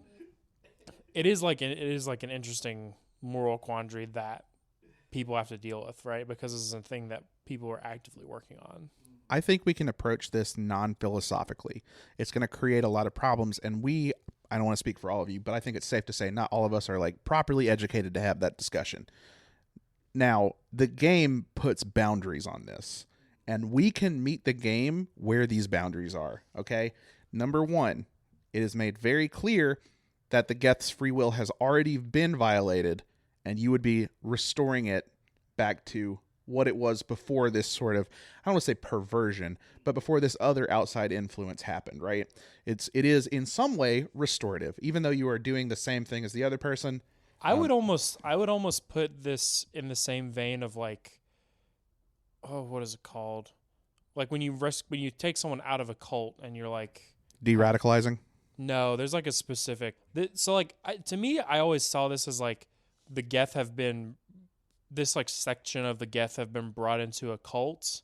it is like an interesting moral quandary that people have to deal with, right? Because this is a thing that people are actively working on. I think we can approach this non-philosophically. It's going to create a lot of problems, and I don't want to speak for all of you, but I think it's safe to say not all of us are like properly educated to have that discussion. Now, the game puts boundaries on this, and we can meet the game where these boundaries are, okay? Number one, it is made very clear that the Geth's free will has already been violated, and you would be restoring it back to what it was before this sort of, I don't want to say perversion, but before this other outside influence happened, right? It is in some way restorative, even though you are doing the same thing as the other person. I would almost put this in the same vein of like, what is it called? Like when you take someone out of a cult and you're like De-radicalizing? No, there's like a specific. So like to me, I always saw this as like the Geth have been. This like section of the Geth have been brought into a cult,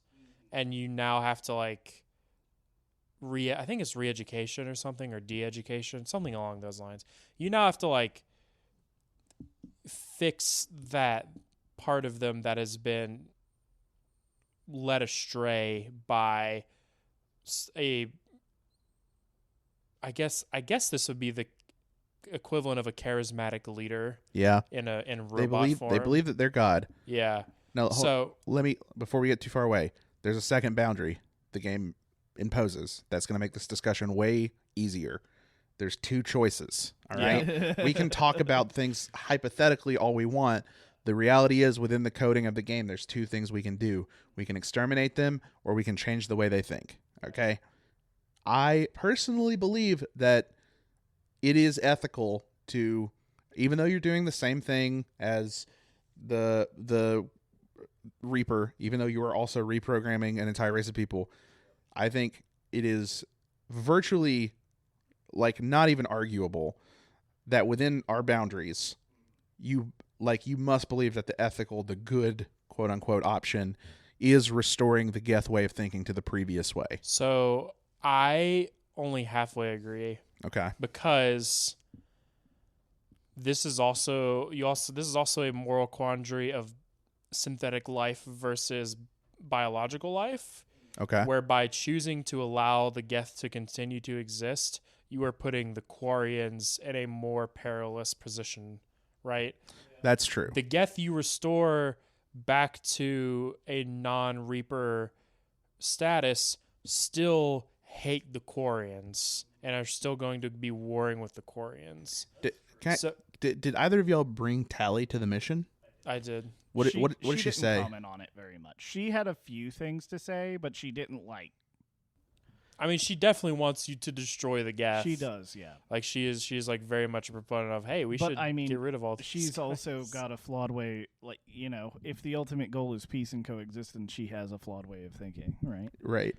and you now have to like I think it's re-education or something, or de-education, something along those lines. You now have to like fix that part of them that has been led astray by I guess this would be the equivalent of a charismatic leader. Yeah. In robot form. They believe that they're God. Yeah. Now, so before we get too far away, there's a second boundary the game imposes that's going to make this discussion way easier. There's two choices. All right. Yeah. We can talk about things hypothetically all we want. The reality is, within the coding of the game, there's two things we can do. We can exterminate them, or we can change the way they think. Okay. I personally believe that it is ethical to, even though you're doing the same thing as the Reaper, even though you are also reprogramming an entire race of people, I think it is virtually like not even arguable that within our boundaries, you must believe that the ethical, the good, quote unquote, option is restoring the Geth way of thinking to the previous way. So I only halfway agree. Okay. Because this is also a moral quandary of synthetic life versus biological life. Okay. Whereby choosing to allow the Geth to continue to exist, you are putting the Quarians in a more perilous position, right? That's true. The Geth you restore back to a non-Reaper status still hate the Quarians and are still going to be warring with the Quarians. Did either of y'all bring Tally to the mission? I did. What did she didn't say? Comment on it very much. She had a few things to say, but she didn't like. I mean, she definitely wants you to destroy the Geth. She does, yeah. Like she's like very much a proponent of, hey, we should get rid of all these she's guys. also got a flawed way, like, if the ultimate goal is peace and coexistence, she has a flawed way of thinking, right? Right.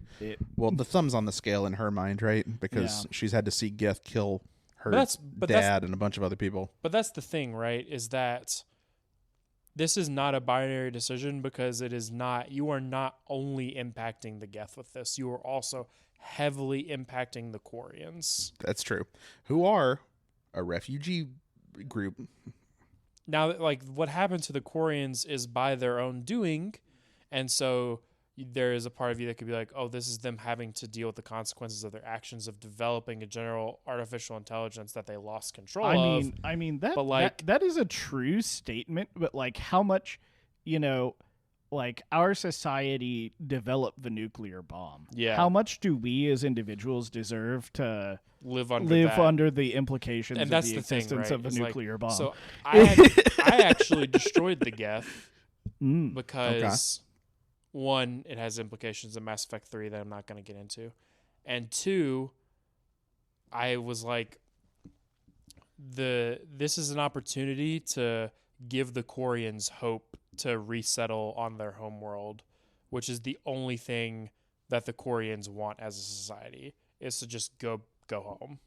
Well, the thumb's on the scale in her mind, right? Because she's had to see Geth kill her dad and a bunch of other people. But that's the thing, right? Is that this is not a binary decision because it is not. You are not only impacting the Geth with this. You are also heavily impacting the Quarians. That's true. Who are a refugee group. Now, like, what happened to the Quarians is by their own doing, and so there is a part of you that could be like, oh, this is them having to deal with the consequences of their actions of developing a general artificial intelligence that they lost control of. I mean that, but, like, that is a true statement, but like how much, like our society developed the nuclear bomb. Yeah. How much do we as individuals deserve to live under under the implications and of that's the the thing, existence right? of a It's like, nuclear bomb? So I actually destroyed the Geth because one, it has implications in Mass Effect 3 that I'm not going to get into, and two, I was like, this is an opportunity to give the Quarians hope to resettle on their home world, which is the only thing that the Quarians want as a society, is to just go home.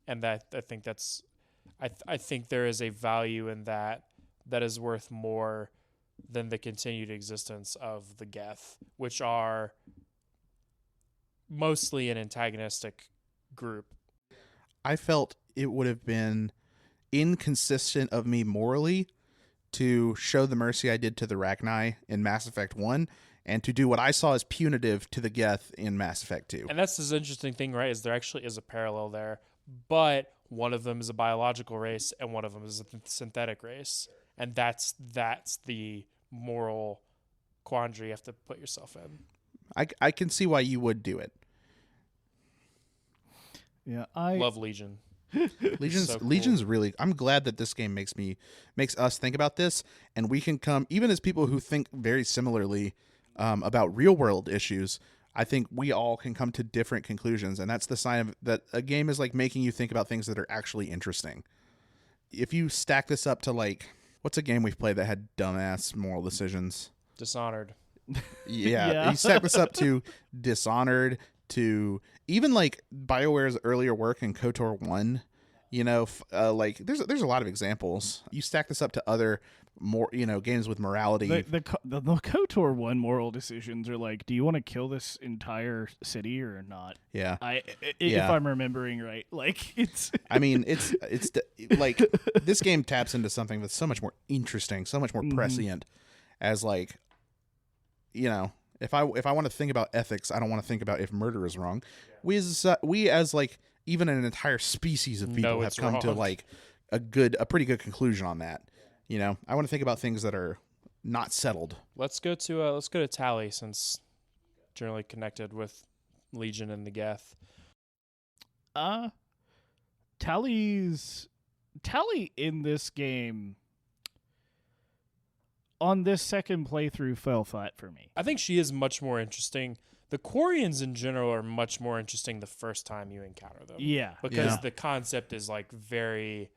And that I think that's I think there is a value in that is worth more than the continued existence of the Geth, which are mostly an antagonistic group. I felt it would have been inconsistent of me morally to show the mercy I did to the Rachni in Mass Effect 1 and to do what I saw as punitive to the Geth in Mass Effect 2. And that's this interesting thing, right, is there actually is a parallel there, but one of them is a biological race and one of them is a synthetic race. And that's the moral quandary you have to put yourself in. I can see why you would do it. Yeah, I love Legion. Legion's So cool. Legion's really. I'm glad that this game makes us think about this, and we can come even as people who think very similarly about real world issues. I think we all can come to different conclusions, and that's the sign of that a game is like making you think about things that are actually interesting. If you stack this up to like, what's a game we've played that had dumbass moral decisions? Dishonored. Yeah. You stack this up to Dishonored, to even like BioWare's earlier work in KOTOR 1, like there's a lot of examples. You stack this up to other more, games with morality. the KOTOR 1 moral decisions are like, do you want to kill this entire city or not? Yeah. If I'm remembering right, like it's I mean, it's like this game taps into something that's so much more interesting, so much more prescient as like, if I want to think about ethics, I don't want to think about if murder is wrong. We as like even an entire species of people have come to like a pretty good conclusion on that. I want to think about things that are not settled. Let's go to Tally, since generally connected with Legion and the Geth. Tally in this game on this second playthrough fell flat for me. I think she is much more interesting. The Quarians in general are much more interesting the first time you encounter them. Yeah. Because the concept is like very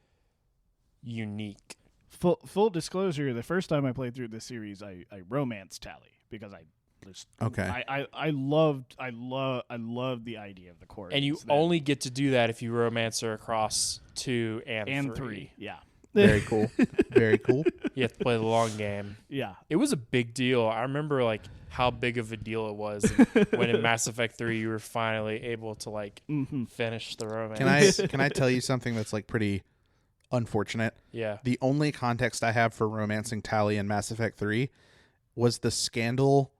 unique. Full disclosure, the first time I played through this series, I romanced Tally because I just I loved the idea of the Quarians. And you only get to do that if you romance her across 2 and 3. Yeah. Very cool. Very cool. You have to play the long game. Yeah. It was a big deal. I remember like how big of a deal it was when in Mass Effect 3 you were finally able to like finish the romance. Can I tell you something that's like pretty unfortunate? Yeah. The only context I have for romancing Tally in Mass Effect 3 was the scandal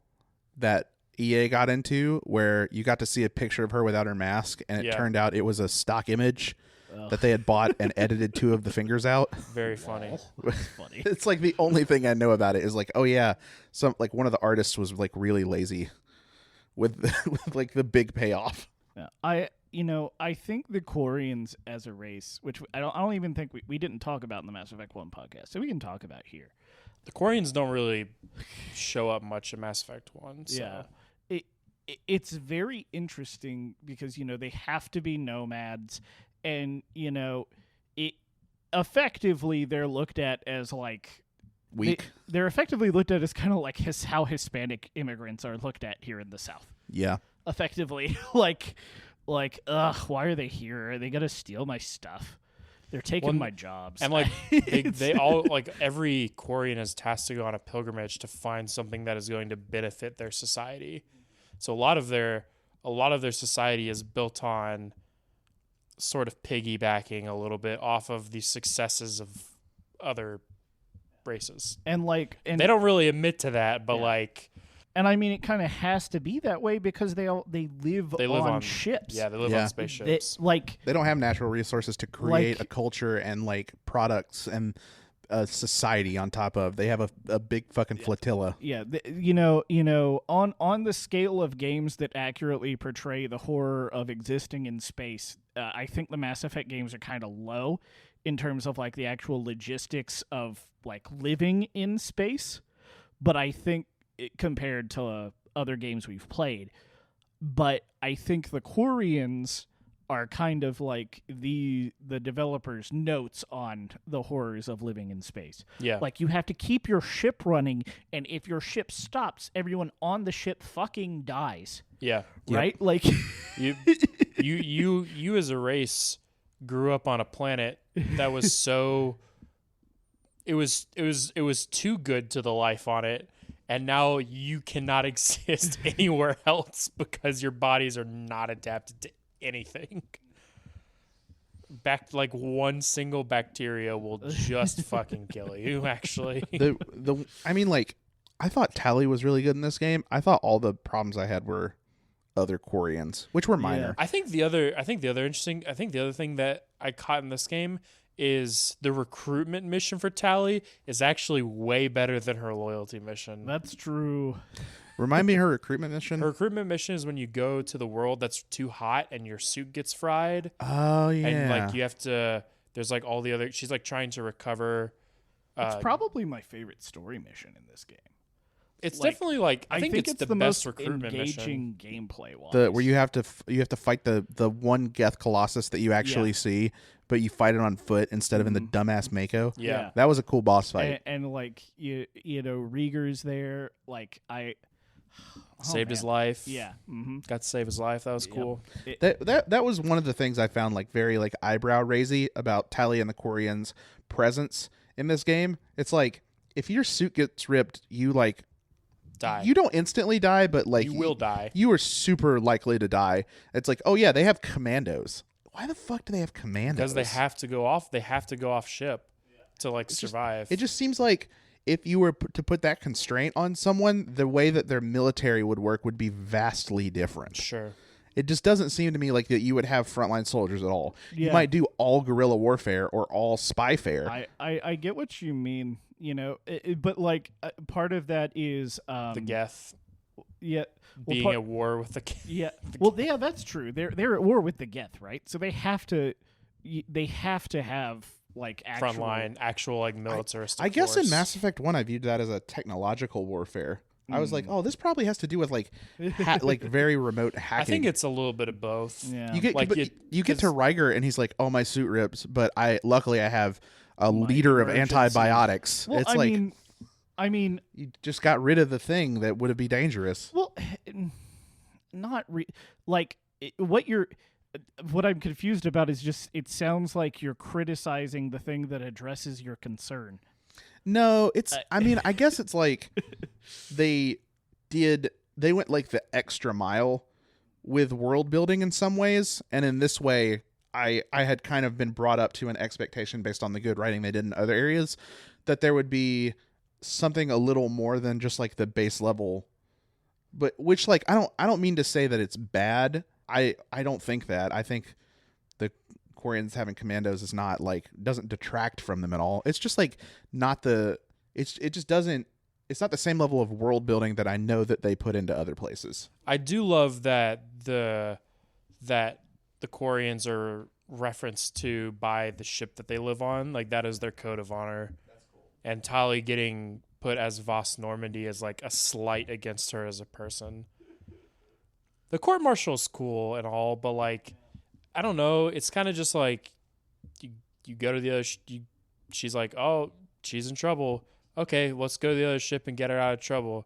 that EA got into where you got to see a picture of her without her mask and it turned out it was a stock image that they had bought and edited 2 of the fingers out. Very funny. Funny. It's like the only thing I know about it is like, oh yeah, some like one of the artists was like really lazy with like the big payoff. Yeah. I think the Quarians as a race, which I don't even think we didn't talk about in the Mass Effect 1 podcast, so we can talk about here. The Quarians don't really show up much in Mass Effect 1. So. Yeah. It's very interesting because, they have to be nomads and, it effectively they're looked at as like Weak. They're effectively looked at as kind of like how Hispanic immigrants are looked at here in the South. Yeah. Effectively, like, ugh, why are they here? Are they gonna steal my stuff? They're taking Well, my jobs. And like they all like every Quarian is tasked to go on a pilgrimage to find something that is going to benefit their society. So a lot of their society is built on sort of piggybacking a little bit off of the successes of other races. and They don't really admit to that, but Yeah. like and I mean, it kind of has to be that way because they live on ships. Yeah, they live Yeah. on spaceships. They don't have natural resources to create Like- a culture and like products and a society on top of. They have a big fucking flotilla. Yeah, on the scale of games that accurately portray the horror of existing in space, I think the Mass Effect games are kind of low in terms of like the actual logistics of like living in space. But I think compared to other games we've played, but I think the Quarians are kind of like the developers' notes on the horrors of living in space. Yeah. Like you have to keep your ship running, and if your ship stops, everyone on the ship fucking dies. Yeah. Right? Like You as a race grew up on a planet that was so it was too good to the life on it, and now you cannot exist anywhere else because your bodies are not adapted to anything. Like one single bacteria will just fucking kill you, actually. I mean, like, I thought Tally was really good in this game. I thought all the problems I had were other Quarians, which were minor. I think the other thing that I caught in this game is the recruitment mission for Tally is actually way better than her loyalty mission. that's true. Remind me of her recruitment mission. Her recruitment mission is when you go to the world that's too hot and your suit gets fried. Oh yeah. And like you have to there's like all the other she's like trying to recover It's probably my favorite story mission in this game. it's like, definitely like I think it's the best most recruitment engaging mission. gameplay wise. Where you have to fight the one Geth Colossus that you actually see, but you fight it on foot instead of in the dumbass Mako. Yeah. That was a cool boss fight. and like you know Rieger's there. Like Saved his man. life. Yeah. Mm-hmm. Got to save his life. That was cool. That was one of the things I found like very like eyebrow raisy about Tally and the Quarians' presence in this game. It's like if your suit gets ripped, you like Die. you don't instantly die, but like You will die. You are super likely to die. It's like, oh yeah, they have commandos. Why the fuck do they have commandos? Because they have to go off. They have to go off ship to like survive. It just seems like if you were to put that constraint on someone, the way that their military would work would be vastly different. Sure. It just doesn't seem to me like that you would have frontline soldiers at all. You Yeah. might do all guerrilla warfare or all spy fare. I get what you mean. You know, but like part of that is The Geth yeah. Well, being at war with the yeah. Well, yeah, that's true. They're at war with the Geth, right? So they have to have like actual like militaristic I guess force. in Mass Effect 1, I viewed that as a technological warfare. I was like, oh, this probably has to do with like like very remote hacking. I think it's a little bit of both. Yeah. You get Like, but it- you get to Riker and he's like, "Oh, my suit rips, but luckily I have a liter of emergency. antibiotics." Well, It's I like mean, you just got rid of the thing that would be dangerous. well, like what I'm confused about is just it sounds like you're criticizing the thing that addresses your concern. No, it's I mean, I guess it's like they went like the extra mile with world building in some ways, and in this way I had kind of been brought up to an expectation based on the good writing they did in other areas that there would be something a little more than just like the base level, but which like I don't mean to say that it's bad. I don't think that. I think the Quarians having commandos is not like doesn't detract from them at all. It's just like not the it just doesn't it's not the same level of world building that I know that they put into other places. I do love that the Quarians are referenced to by the ship that they live on. Like that is their code of honor. That's cool. And Tali getting put as Voss Normandy is like a slight against her as a person. The court martial is cool and all, but like I don't know. It's kind of just like you go to the other. She's like, oh, she's in trouble. Okay, let's go to the other ship and get her out of trouble.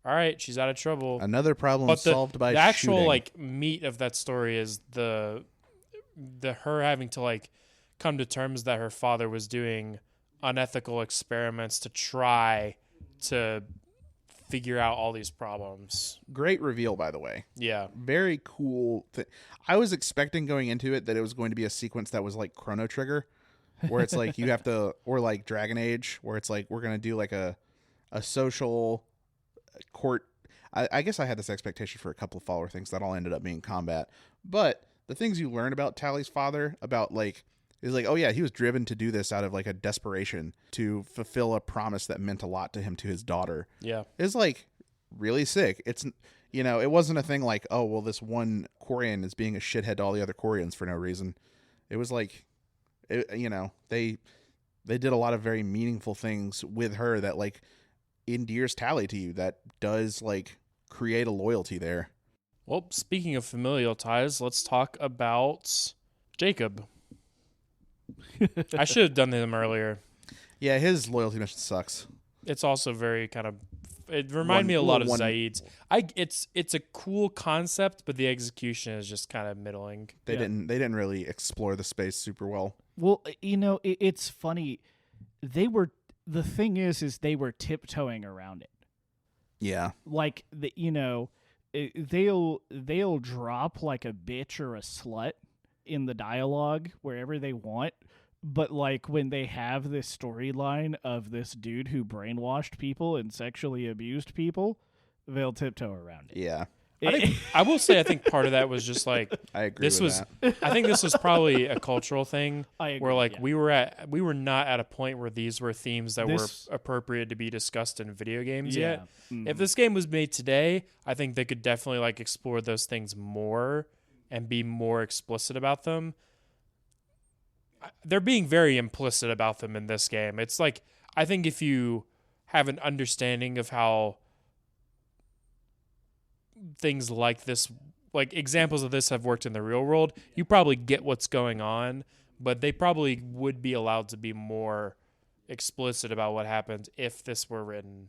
All right, she's out of trouble. Another problem But solved by the actual shooting. like meat of that story is the her having to like come to terms that her father was doing unethical experiments to try to figure out all these problems. Great reveal, by the way. Yeah. Very cool. I was expecting going into it that it was going to be a sequence that was like Chrono Trigger, where it's like you have to, or like Dragon Age, where it's like we're going to do like a social court. I guess I had this expectation for a couple of follower things that all ended up being combat. But the things you learn about Tally's father, about like, is like, oh yeah, he was driven to do this out of like a desperation to fulfill a promise that meant a lot to him, to his daughter. Yeah. Is like really sick. It's, you know, it wasn't a thing like, oh, well, this one Quarian is being a shithead to all the other Quarians for no reason. It was like, you know, they did a lot of very meaningful things with her that like endears Tally to you, that does like create a loyalty there. Well, speaking of familial ties, let's talk about Jacob. I should have done them earlier. Yeah, his loyalty mission sucks. It's also very kind of. It reminded me a lot of Zaid's. It's a cool concept, but the execution is just kind of middling. They didn't really explore the space super well. Well, you know, it's funny. The thing is they were tiptoeing around it. Yeah. Like they'll drop like a bitch or a slut in the dialogue wherever they want, but like when they have this storyline of this dude who brainwashed people and sexually abused people, they'll tiptoe around it. Yeah. I will say I think part of that was just like I agree with that. I think this was probably a cultural thing where like yeah. we were not at a point where these were themes that were appropriate to be discussed in video games yet. Mm-hmm. If this game was made today, I think they could definitely like explore those things more and be more explicit about them. They're being very implicit about them in this game. It's like, I think if you have an understanding of how things like this, like examples of this have worked in the real world, you probably get what's going on, but they probably would be allowed to be more explicit about what happens if this were written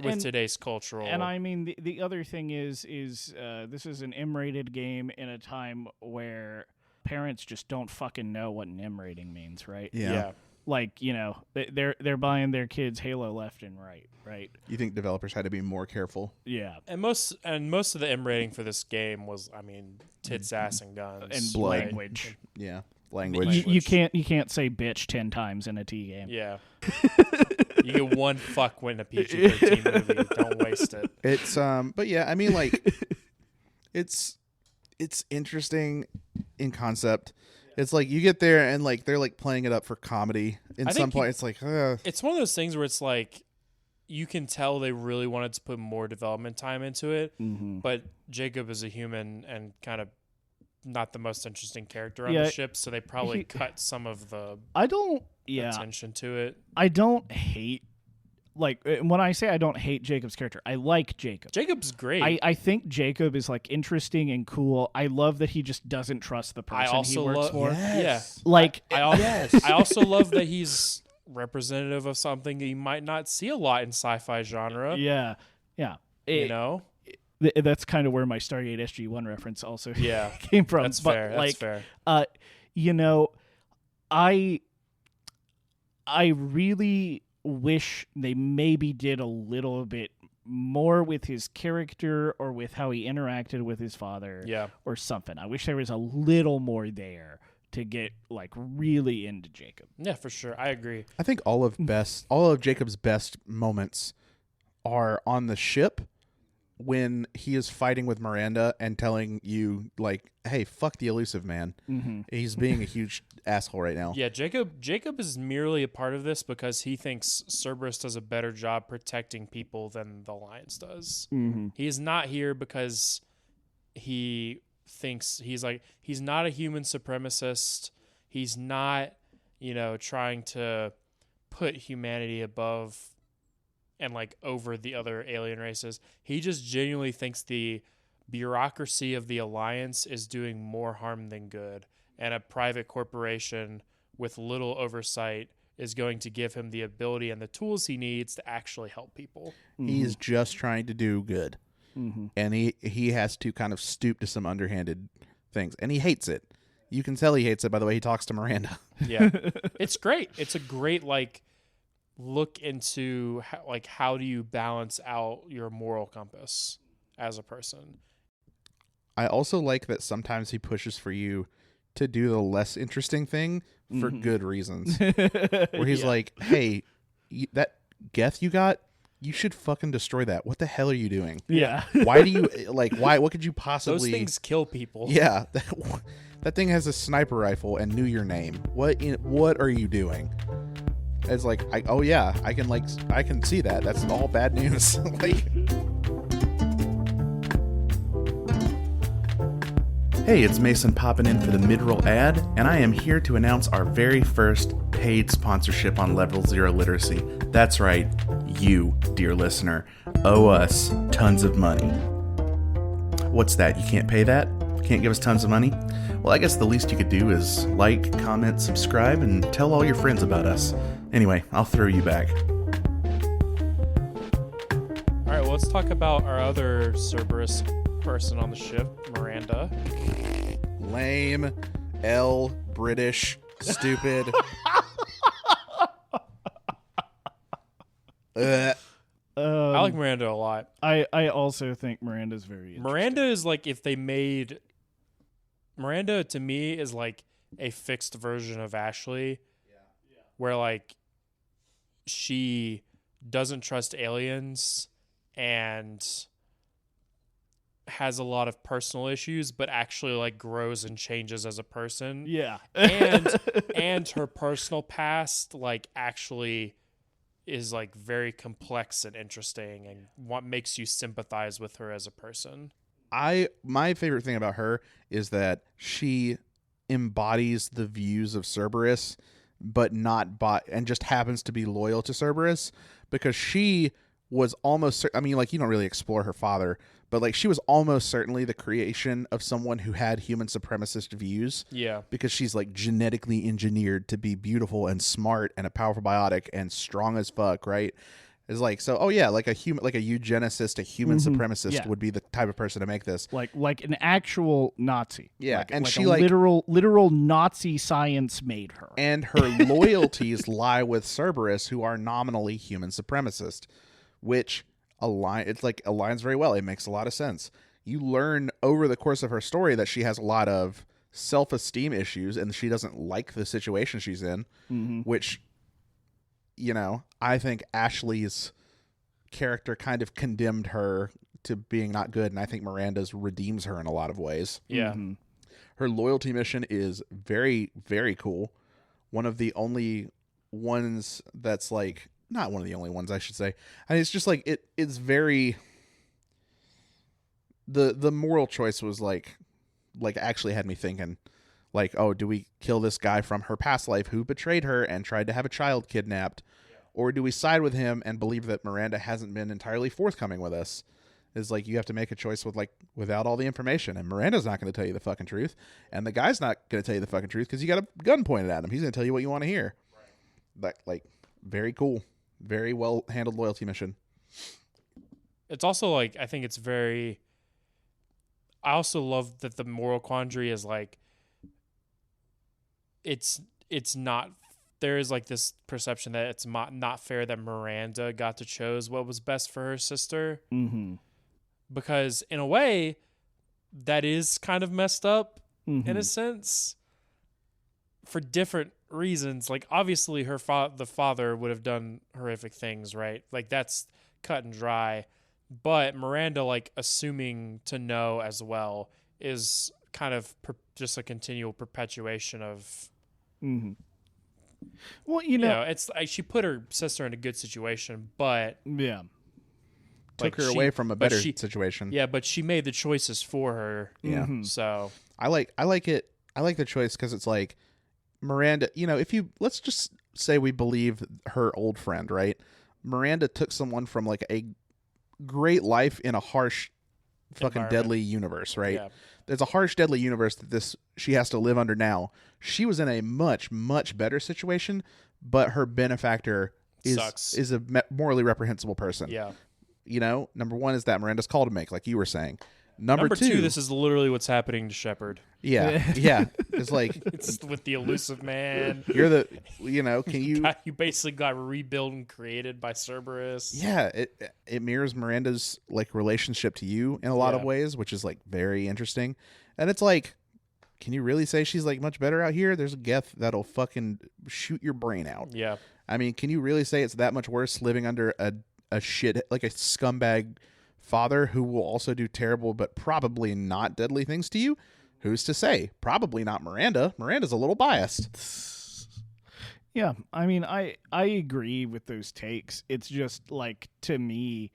with today's cultural. And I mean, the other thing is this is an M-rated game in a time where parents just don't fucking know what an M rating means, right? Yeah. Like, you know, they're buying their kids Halo left and right? You think developers had to be more careful? Yeah. And most of the M rating for this game was, I mean, tits, ass, and guns And Blood. language. Yeah. Language. You can't say bitch 10 times in a T game. Yeah. You get one fuck when a PG-13 movie. Don't waste it. It's but yeah, I mean like it's interesting in concept. It's like you get there and like they're like playing it up for comedy. In some point, it's like it's one of those things where it's like you can tell they really wanted to put more development time into it, but Jacob is a human and kind of not the most interesting character on the ship, so they probably cut some of the attention to it. I don't hate, like, when I say I don't hate Jacob's character, I like Jacob. Jacob's great. I think Jacob is like interesting and cool. I love that he just doesn't trust the person he works for. Yes. Yeah. Like, I also love that he's representative of something that you might not see a lot in sci-fi genre. Yeah. You know? That's kind of where my Stargate SG-1 reference also came from. That's fair. That's fair. You know, I really wish they maybe did a little bit more with his character or with how he interacted with his father or something. I wish there was a little more there to get like really into Jacob. Yeah, for sure. I agree. I think all of Jacob's best moments are on the ship when he is fighting with Miranda and telling you like, hey, fuck the elusive man. Mm-hmm. He's being a huge asshole right now. Yeah, Jacob is merely a part of this because he thinks Cerberus does a better job protecting people than the Alliance does. Mm-hmm. He is not here because he thinks he's not a human supremacist. He's not, trying to put humanity above and like over the other alien races. He just genuinely thinks the bureaucracy of the Alliance is doing more harm than good, and a private corporation with little oversight is going to give him the ability and the tools he needs to actually help people. He's just trying to do good. And he has to kind of stoop to some underhanded things, and he hates it. You can tell he hates it by the way he talks to Miranda. Yeah. It's great. It's a great like look into how do you balance out your moral compass as a person. I also like that sometimes he pushes for you to do the less interesting thing for good reasons. Where he's like, hey, that Geth you got, you should fucking destroy that. What the hell are you doing? Yeah. Why do you, why, what could you possibly... Those things kill people. Yeah. That thing has a sniper rifle and knew your name. What are you doing? It's like, I can see that. That's all bad news. Hey, it's Mason popping in for the mid-roll ad, and I am here to announce our very first paid sponsorship on Level Zero Literacy. That's right, you, dear listener, owe us tons of money. What's that? You can't pay that? Can't give us tons of money? Well, I guess the least you could do is like, comment, subscribe, and tell all your friends about us. Anyway, I'll throw you back. All right, well, let's talk about our other Cerberus person on the ship, Miranda. Lame, British, stupid. I like Miranda a lot. I also think Miranda's very interesting. Miranda is like if they made... Miranda, to me, is like a fixed version of Ashley. Yeah. Where, like, she doesn't trust aliens and has a lot of personal issues, but actually, like, grows and changes as a person. Yeah. and her personal past, like, actually is, like, very complex and interesting and what makes you sympathize with her as a person. My favorite thing about her is that she embodies the views of Cerberus, but and just happens to be loyal to Cerberus because she was almost, I mean, like, you don't really explore her father, but like she was almost certainly the creation of someone who had human supremacist views. Yeah. Because she's like genetically engineered to be beautiful and smart and a powerful biotic and strong as fuck, right? Is like, so, oh yeah, like a eugenicist, a human supremacist would be the type of person to make this. Like an actual Nazi. Yeah, and like she a like literal Nazi science made her. And her loyalties lie with Cerberus, who are nominally human supremacist, which aligns very well. It makes a lot of sense. You learn over the course of her story that she has a lot of self-esteem issues and she doesn't like the situation she's in, which, you know, I think Ashley's character kind of condemned her to being not good, and I think Miranda's redeems her in a lot of ways. Yeah. Her loyalty mission is very, very cool. One of the only ones that's like, not one of the only ones, I should say. I mean, it's just like, it's very, the moral choice was like actually had me thinking, like, oh, do we kill this guy from her past life who betrayed her and tried to have a child kidnapped? Or do we side with him and believe that Miranda hasn't been entirely forthcoming with us? Is like, you have to make a choice without all the information. And Miranda's not going to tell you the fucking truth. And the guy's not going to tell you the fucking truth because you got a gun pointed at him. He's going to tell you what you want to hear. Right. Like, very cool. Very well handled loyalty mission. It's also like, I think it's very... I also love that the moral quandary is like, it's not... There is like this perception that it's not fair that Miranda got to choose what was best for her sister. Mm-hmm. Because in a way, that is kind of messed up in a sense for different reasons. Like, obviously the father would have done horrific things, right? Like, that's cut and dry. But Miranda, like, assuming to know as well is kind of just a continual perpetuation of... Well, you know, it's like she put her sister in a good situation, but yeah, took her away from a better situation. Yeah, but she made the choices for her. Yeah. So I like it. I like the choice because it's like Miranda. You know, let's just say we believe her old friend, right? Miranda took someone from like a great life in a harsh, fucking deadly universe, right? Yeah. There's a harsh, deadly universe that she has to live under now. She was in a much, much better situation, but her benefactor is a morally reprehensible person. Yeah. You know, number one is that Miranda's call to make, like you were saying. Number two, this is literally what's happening to Shepard. yeah. It's like It's with the elusive man. you're the, can you? You basically got rebuilt and created by Cerberus. Yeah, it mirrors Miranda's like relationship to you in a lot of Yeah. ways, which is like very interesting. And it's like, can you really say she's like much better out here? There's a Geth that'll fucking shoot your brain out. Yeah. I mean, can you really say it's that much worse living under a shit like a scumbag father who will also do terrible but probably not deadly things to you? Who's to say? Probably not Miranda. Miranda's a little biased. Yeah, I mean, I agree with those takes. It's just like, to me,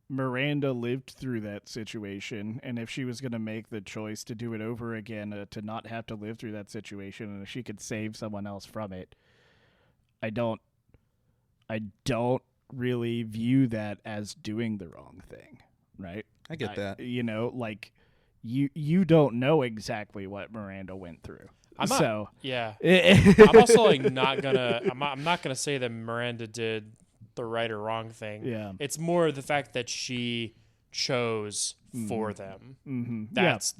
Miranda lived through that situation, and if she was going to make the choice to do it over again, to not have to live through that situation, and if she could save someone else from it, I don't really view that as doing the wrong thing, right? I get that. Like you don't know exactly what Miranda went through. Yeah. I'm also like I'm not gonna say that Miranda did the right or wrong thing. Yeah. It's more the fact that she chose for them. Mm-hmm. That's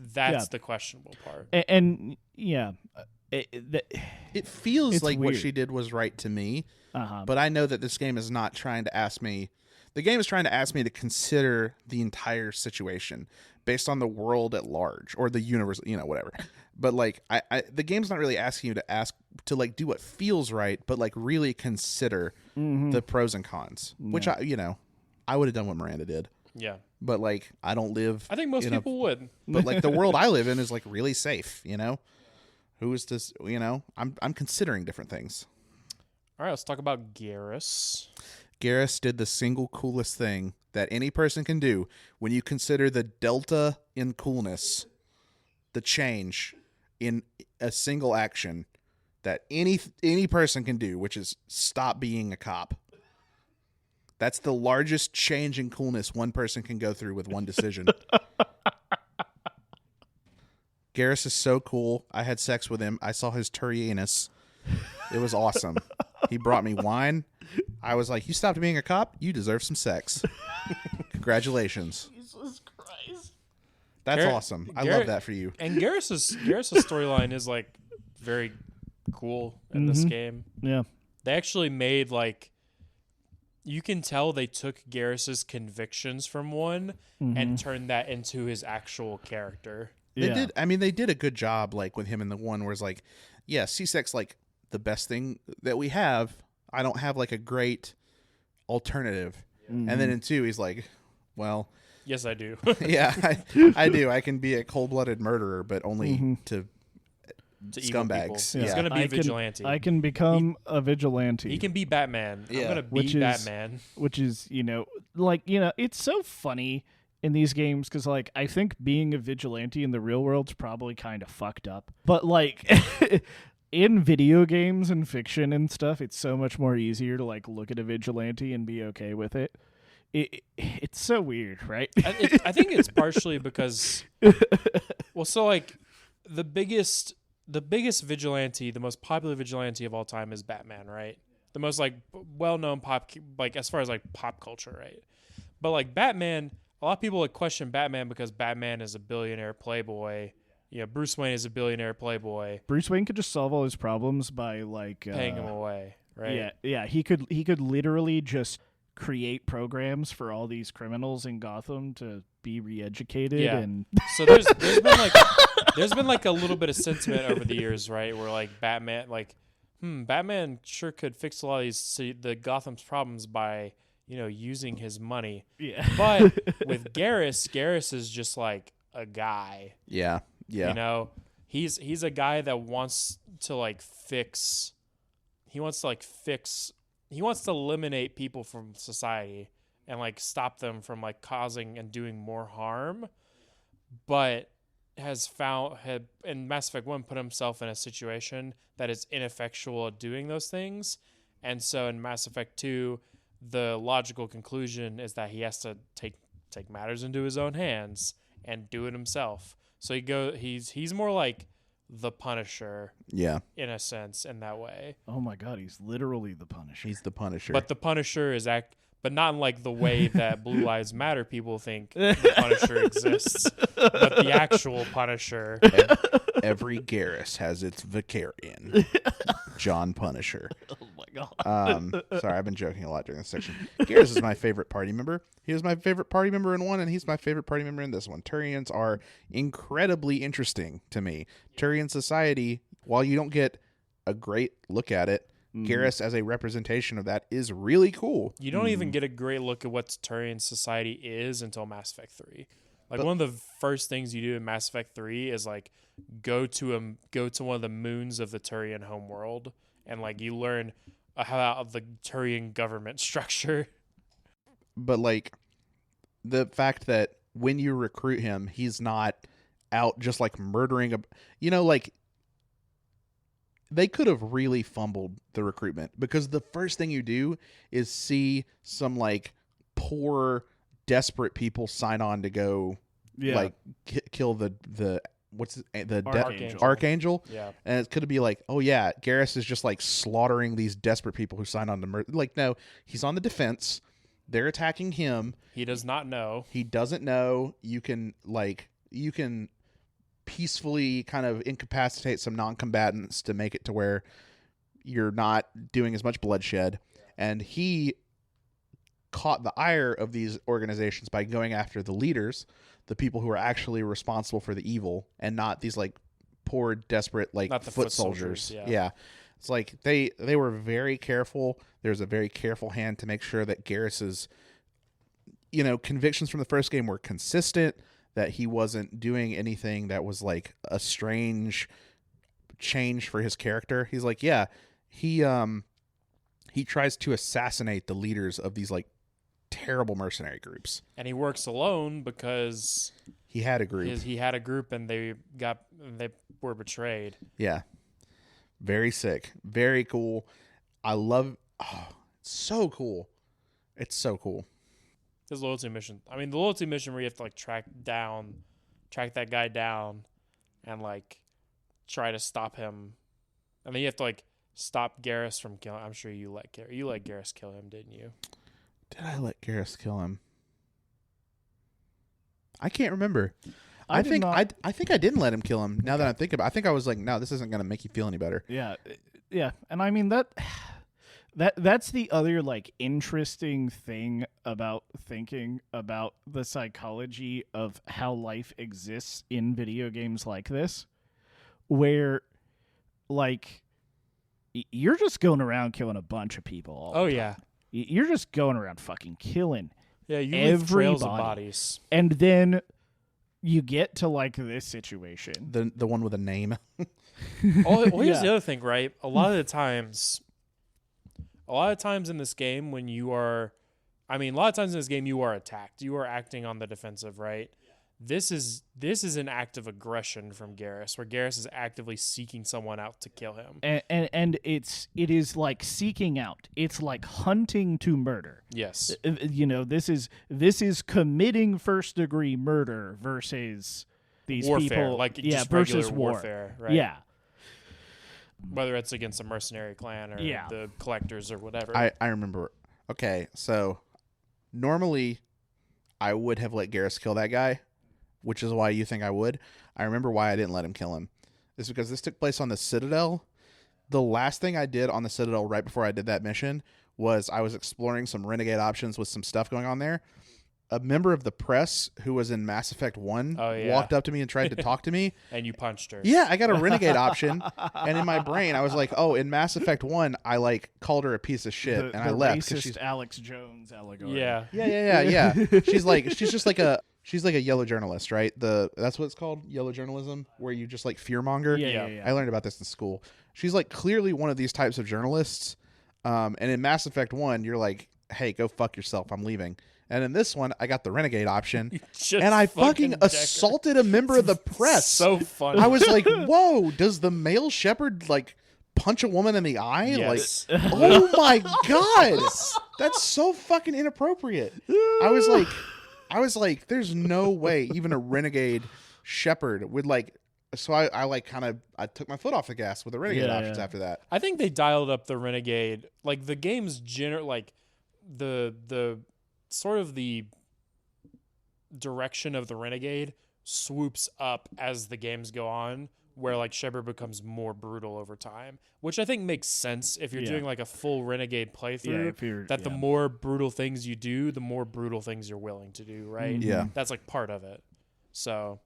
the questionable part. And It feels It's like what weird. she did was right to me, uh-huh. but I know that this game is not trying to ask me. The game is trying to ask me to consider the entire situation based on the world at large or the universe, whatever. But like, the game's not really asking you to like do what feels right, but like really consider the pros and cons, which I would have done what Miranda did. Yeah. But like, I don't live. I think most people would. But like, the world I live in is like really safe. Who is this? I'm considering different things. All right, let's talk about Garrus. Garrus did the single coolest thing that any person can do when you consider the delta in coolness, the change in a single action that any person can do, which is stop being a cop. That's the largest change in coolness one person can go through with one decision. Garrus is so cool. I had sex with him. I saw his Turianus. It was awesome. He brought me wine. I was like, you stopped being a cop? You deserve some sex. Congratulations. Jesus Christ. That's awesome. I love that for you. And Garrus's storyline is like very cool in this game. Yeah. They actually made like, you can tell they took Garrus's convictions from one and turned that into his actual character. They did. I mean, they did a good job, like with him in the one where it's like, yeah, C-Sec's like the best thing that we have. I don't have like a great alternative. And then in 2, he's like, well, Yes, I do. yeah, I do. I can be a cold-blooded murderer, but only to evil scumbags. people. Yeah. He's gonna be a vigilante. I can become a vigilante. He can be Batman. Yeah. I'm gonna be Batman. Which is, it's so funny in these games because, like, I think being a vigilante in the real world's probably kind of fucked up. But, like, in video games and fiction and stuff, it's so much more easier to, like, look at a vigilante and be okay with it. It's so weird, right? I think it's partially because, well, so like the biggest vigilante, the most popular vigilante of all time is Batman, right? The most like well-known like as far as like pop culture, right? But like Batman, a lot of people like question Batman because Batman is a billionaire playboy. Bruce Wayne is a billionaire playboy. Bruce Wayne could just solve all his problems by like paying him away, right? Yeah. He could literally just create programs for all these criminals in Gotham to be re-educated. Yeah. And So there's been like a little bit of sentiment over the years, right? Where like Batman, Batman sure could fix a lot of the Gotham's problems by using his money. yeah. But with Garrus is just like a guy. Yeah. He's a guy that wants to like fix. He wants to eliminate people from society and like stop them from like causing and doing more harm, but had in Mass Effect 1 put himself in a situation that is ineffectual at doing those things. And so in Mass Effect 2, the logical conclusion is that he has to take matters into his own hands and do it himself. So he's more like the Punisher. Yeah. In a sense, in that way. Oh my God, he's literally the Punisher. He's the Punisher. But the Punisher is but not in like the way that Blue Lives Matter people think the Punisher exists, but the actual Punisher. Every Garrus has its Vicarian. John Punisher. Oh my god. Sorry, I've been joking a lot during this section. Garrus is my favorite party member. He was my favorite party member in 1, and he's my favorite party member in this one. Turians are incredibly interesting to me. Turian society, while you don't get a great look at it, Garrus as a representation of that is really cool. You don't even get a great look at what Turian society is until Mass Effect 3. Like one of the first things you do in Mass Effect 3 is like go to one of the moons of the Turian homeworld, and like you learn how the Turian government structure. But like the fact that when you recruit him, he's not out just like murdering like they could have really fumbled the recruitment, because the first thing you do is see some like poor desperate people sign on to go like kill the Archangel. Yeah. And it could be like, oh yeah, Garrus is just like slaughtering these desperate people who signed on to murder. Like, no, he's on the defense. They're attacking him. He does not know. He doesn't know. You can peacefully kind of incapacitate some non-combatants to make it to where you're not doing as much bloodshed. And he caught the ire of these organizations by going after the leaders, the people who are actually responsible for the evil, and not these like poor, desperate like foot soldiers. Yeah. It's like they were very careful. There's a very careful hand to make sure that Garrus's convictions from the first game were consistent, that he wasn't doing anything that was like a strange change for his character. He's like, yeah, he tries to assassinate the leaders of these like terrible mercenary groups. And he works alone because he had a group. He had a group, and they were betrayed. Yeah. Very sick. Very cool. I love it's so cool. It's so cool. His loyalty mission. I mean, the loyalty mission where you have to like track that guy down and like try to stop him. And then you have to like stop Garrus from killing. I'm sure you let Garrus kill him, didn't you? Did I let Garrus kill him? I can't remember. I think I didn't let him kill him. Now that I'm thinking about it, I think I was like, no, this isn't going to make you feel any better. Yeah. And I mean that's the other like interesting thing about thinking about the psychology of how life exists in video games like this, where like you're just going around killing a bunch of people all the time. Yeah. You're just going around fucking killing. Yeah, you leave trails of bodies. And then you get to like this situation. The one with a name. Here's the other thing, right? A lot of times in this game when you are attacked. You are acting on the defensive, right? This is an act of aggression from Garrus, where Garrus is actively seeking someone out to kill him. And it is like seeking out. It's like hunting to murder. Yes. This is committing first degree murder versus these warfare, people, like just versus regular war. warfare, right? Yeah. Whether it's against a mercenary clan or the collectors or whatever. I remember. Okay, so normally I would have let Garrus kill that guy, which is why you think I would. I remember why I didn't let him kill him. It's because this took place on the Citadel. The last thing I did on the Citadel right before I did that mission was I was exploring some renegade options with some stuff going on there. A member of the press who was in Mass Effect 1 walked up to me and tried to talk to me. And you punched her. Yeah, I got a renegade option. And in my brain, I was like, oh, in Mass Effect 1, I like called her a piece of shit. I left. Racist Alex Jones allegory. Yeah. Yeah. She's like a yellow journalist, right? That's what it's called, yellow journalism, where you just like fearmonger. Yeah. I learned about this in school. She's like clearly one of these types of journalists. And in Mass Effect 1, you're like, hey, go fuck yourself. I'm leaving. And in this one, I got the renegade option, and I fucking assaulted a member of the press. So funny. I was like, whoa, does the male shepherd like punch a woman in the eye? Yes. Like, oh my God, that's so fucking inappropriate. I was like, there's no way even a renegade shepherd would like. So I took my foot off the gas with the renegade options after that. I think they dialed up the renegade. Like the game's the sort of the direction of the renegade swoops up as the games go on, where like Shepard becomes more brutal over time, which I think makes sense if you're doing like a full renegade playthrough. The more brutal things you do, the more brutal things you're willing to do, right? Yeah. That's like part of it. So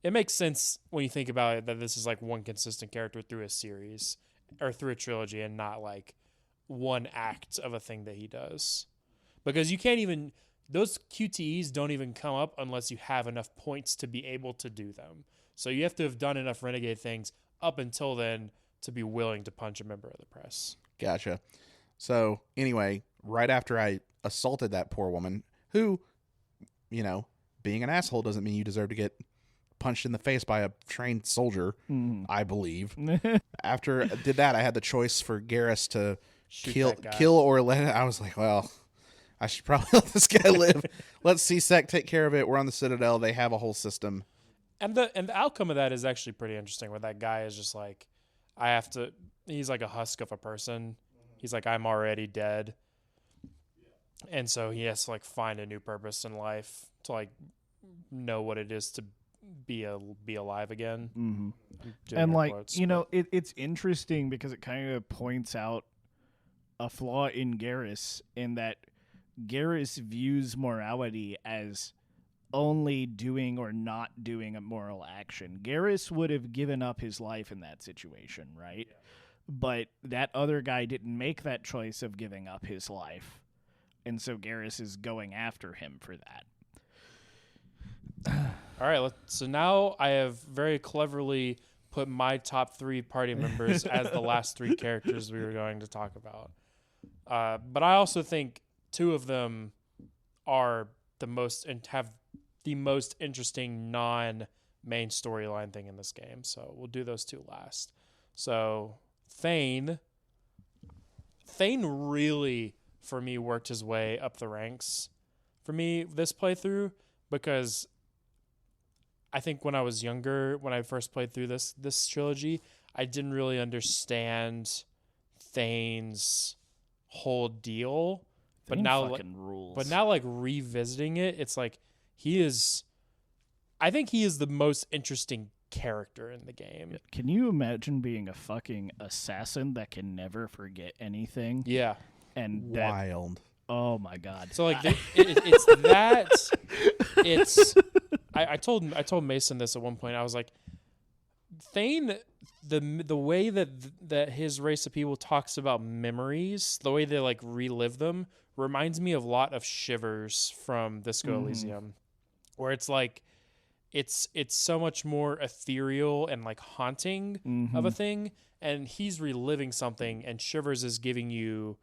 it makes sense when you think about it that this is like one consistent character through a series or through a trilogy, and not like one act of a thing that he does, because you can't even, those QTEs don't even come up unless you have enough points to be able to do them. So you have to have done enough renegade things up until then to be willing to punch a member of the press. Gotcha. So anyway, right after I assaulted that poor woman, who, you know, being an asshole doesn't mean you deserve to get punched in the face by a trained soldier, I believe. After I did that, I had the choice for Garrus to kill or let it. I was like, well, I should probably let this guy live. Let CSEC take care of it. We're on the Citadel. They have a whole system. And the outcome of that is actually pretty interesting, where that guy is just like, he's like a husk of a person. He's like, I'm already dead. And so he has to like find a new purpose in life to like know what it is to be alive again. Mm-hmm. And like, quotes, it's interesting because it kind of points out a flaw in Garrus, in that Garrus views morality as only doing or not doing a moral action. Garrus would have given up his life in that situation, right? Yeah. But that other guy didn't make that choice of giving up his life. And so Garrus is going after him for that. All right, so now I have very cleverly put my top 3 party members as the last 3 characters we were going to talk about. But I also think 2 of them are the most and have the most interesting non-main storyline thing in this game. So we'll do those 2 last. So Thane really, for me, worked his way up the ranks for me this playthrough, because I think when I was younger, when I first played through this trilogy, I didn't really understand Thane's whole deal. But now, rules. But now, like revisiting it, it's like I think he is the most interesting character in the game. Can you imagine being a fucking assassin that can never forget anything? Yeah. And wild. Oh my god. So like it's that. It's I told Mason this at one point. I was like, Thane, the way that his race of people talks about memories, the way they like relive them, reminds me a lot of Shivers from Disco Elysium, where it's like it's so much more ethereal and like haunting of a thing, and he's reliving something, and Shivers is giving you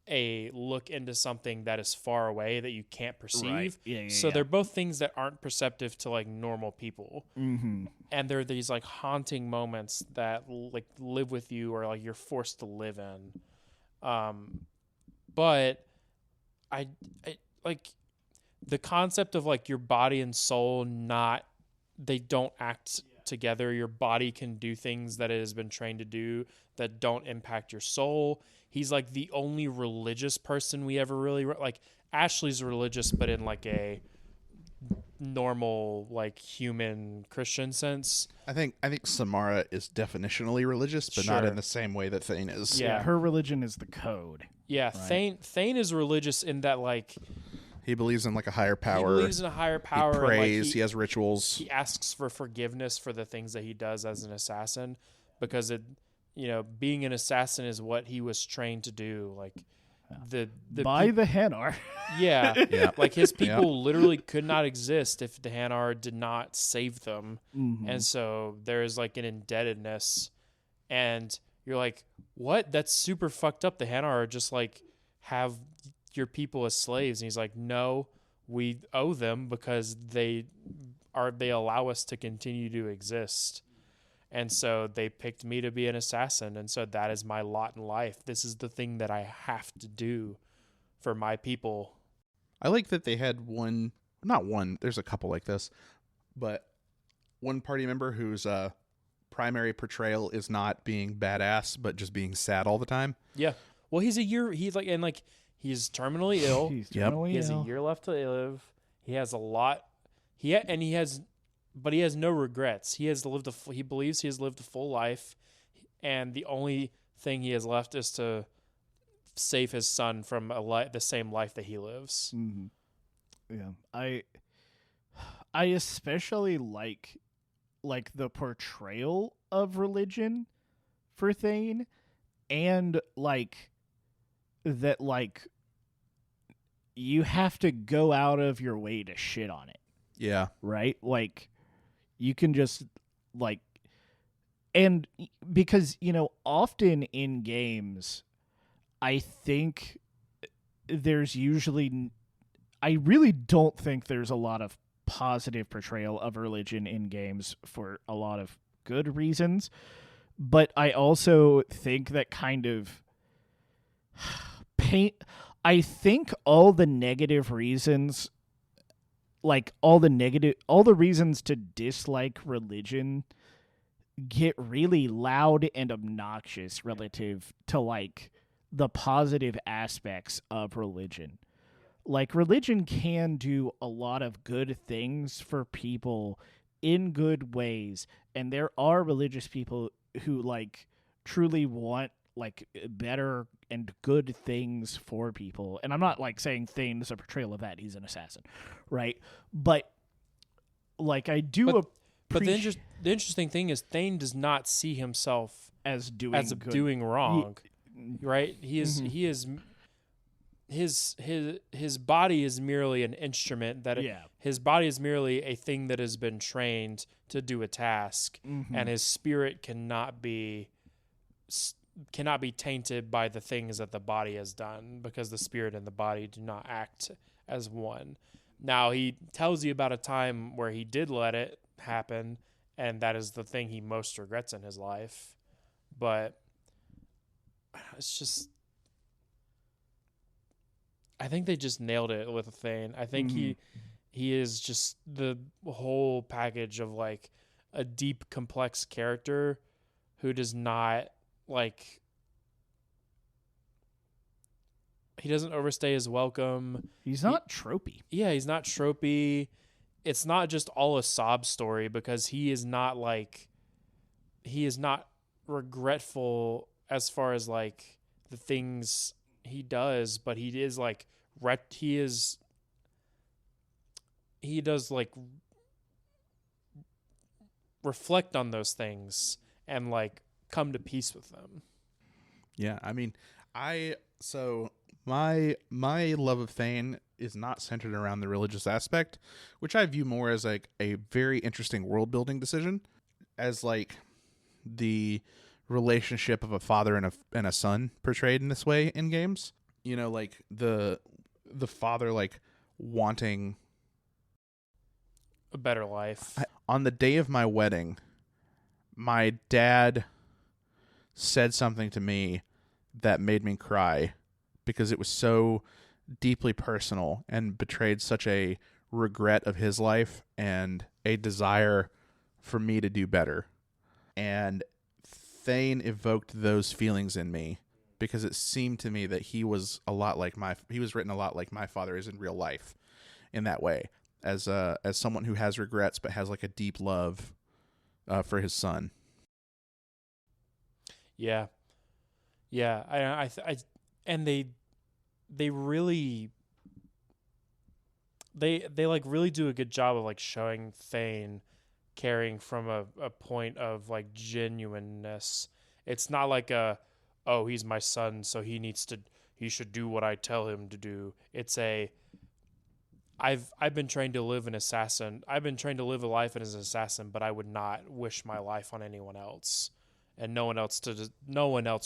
a look into something that is far away that you can't perceive. Right. Yeah, so they're both things that aren't perceptive to like normal people. And they're these like haunting moments that like live with you, or like you're forced to live in. But I like the concept of like your body and soul they don't act together. Your body can do things that it has been trained to do that don't impact your soul. He's like the only religious person we ever really like. Ashley's religious, but in like a normal, like human Christian sense. I think Samara is definitionally religious, but not in the same way that Thane is. Yeah, her religion is the code. Yeah, right? Thane is religious in that like he believes in like a higher power. He believes in a higher power. He prays. And, like, he has rituals. He asks for forgiveness for the things that he does as an assassin, because being an assassin is what he was trained to do. Like the Hanar. Yeah. Like his people literally could not exist if the Hanar did not save them. And so there's like an indebtedness, and you're like, what? That's super fucked up. The Hanar are just like have your people as slaves. And he's like, no, we owe them because they allow us to continue to exist. And so they picked me to be an assassin. And so that is my lot in life. This is the thing that I have to do for my people. I like that they had there's a couple like this, but one party member whose primary portrayal is not being badass, but just being sad all the time. Yeah. Well, he's He's terminally ill. He's Yep. terminally He has a ill. year left to live. He has a lot. But he has no regrets. He believes he has lived a full life, and the only thing he has left is to save his son from the same life that he lives. Mhm. Yeah, I especially like the portrayal of religion for Thane, and like that you have to go out of your way to shit on it, Yeah. right? Like you can just like, and because often in games I think there's usually I really don't think there's a lot of positive portrayal of religion in games for a lot of good reasons. But I also think that kind of I think all the negative reasons, like all the reasons to dislike religion get really loud and obnoxious relative to like the positive aspects of religion. Like religion can do a lot of good things for people in good ways, and there are religious people who like truly want like better and good things for people. And I'm not like saying Thane is a portrayal of that. He's an assassin, right? But like I do But the interesting thing is Thane does not see himself as doing as good. doing wrong, right? Mhm. He is his body is merely an instrument his body is merely a thing that has been trained to do a task, and his spirit cannot be tainted by the things that the body has done, because the spirit and the body do not act as one. Now he tells you about a time where he did let it happen, and that is the thing he most regrets in his life. But it's just, I think they just nailed it with Thane. I think he is just the whole package of like a deep, complex character who does not like, he doesn't overstay his welcome. He's not tropey. Yeah, he's not tropey. It's not just all a sob story, because he is not regretful as far as like the things he does, but he is like he does like reflect on those things and like come to peace with them. Yeah, I mean, my love of Thane is not centered around the religious aspect, which I view more as like a very interesting world building decision, as like the relationship of a father and a son portrayed in this way in games. Like the father like wanting A better life. on the day of my wedding, my dad said something to me that made me cry, because it was so deeply personal and betrayed such a regret of his life and a desire for me to do better. And Thane evoked those feelings in me, because it seemed to me that he was written a lot like my father is in real life, in that way, as someone who has regrets but has like a deep love for his son. Yeah. And they really like really do a good job of like showing Thane caring from a point of like genuineness. It's not like he's my son, so he should do what I tell him to do. It's I've been trained to live an assassin. I've been trained to live a life as an assassin, but I would not wish my life on anyone else. And no one else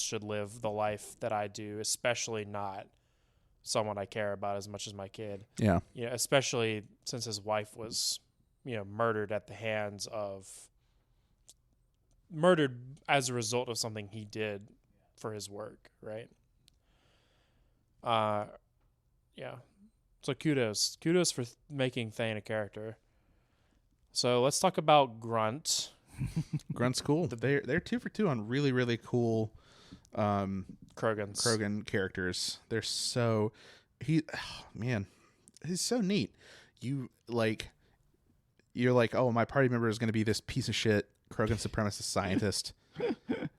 should live the life that I do, especially not someone I care about as much as my kid. Yeah. Especially since his wife was, murdered as a result of something he did for his work, right? Yeah. So kudos for making Thane a character. So let's talk about Grunt. Grunt's cool. They're 2 for 2 on really, really cool Krogan's. characters. They're so man, he's so neat. You're like, oh, my party member is going to be this piece of shit Krogan supremacist scientist.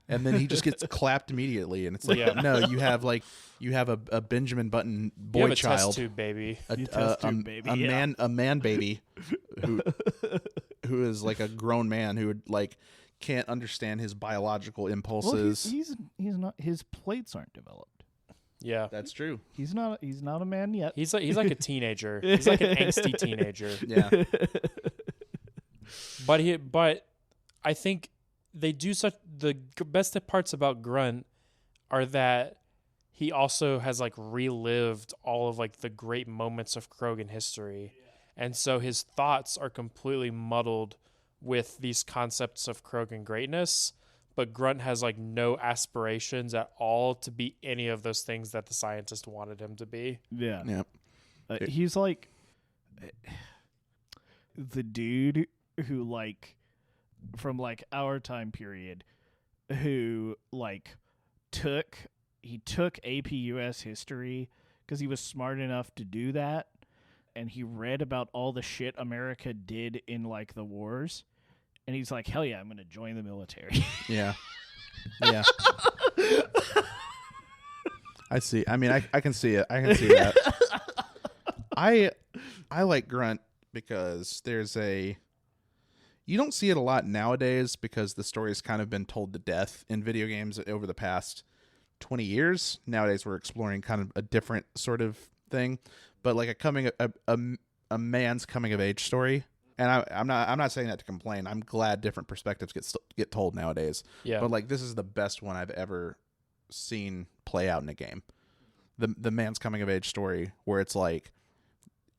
And then he just gets clapped immediately, and it's like, no, you have a Benjamin Button boy You have a child, test tube baby. a man baby, who is like a grown man who would like can't understand his biological impulses. Well, he's not. His plates aren't developed. Yeah, That's true. He's not a man yet. he's like a teenager. He's like an angsty teenager. Yeah, But I think they do the best parts about Grunt are that he also has like relived all of like the great moments of Krogan history. And so his thoughts are completely muddled with these concepts of Krogan greatness, but Grunt has like no aspirations at all to be any of those things that the scientist wanted him to be. Yeah. yeah. He's like the dude who like from like our time period who like took AP US history because he was smart enough to do that, and he read about all the shit America did in like the wars, and he's like, hell yeah, I'm gonna join the military. Yeah. Yeah. I see. I mean, I can see it. I can see that. I like Grunt because you don't see it a lot nowadays because the story's kind of been told to death in video games over the past 20 years. Nowadays we're exploring kind of a different sort of thing, but like a man's coming of age story. And I'm not saying that to complain. I'm glad different perspectives get told nowadays. Yeah. But like this is the best one I've ever seen play out in a game. The man's coming of age story where it's like,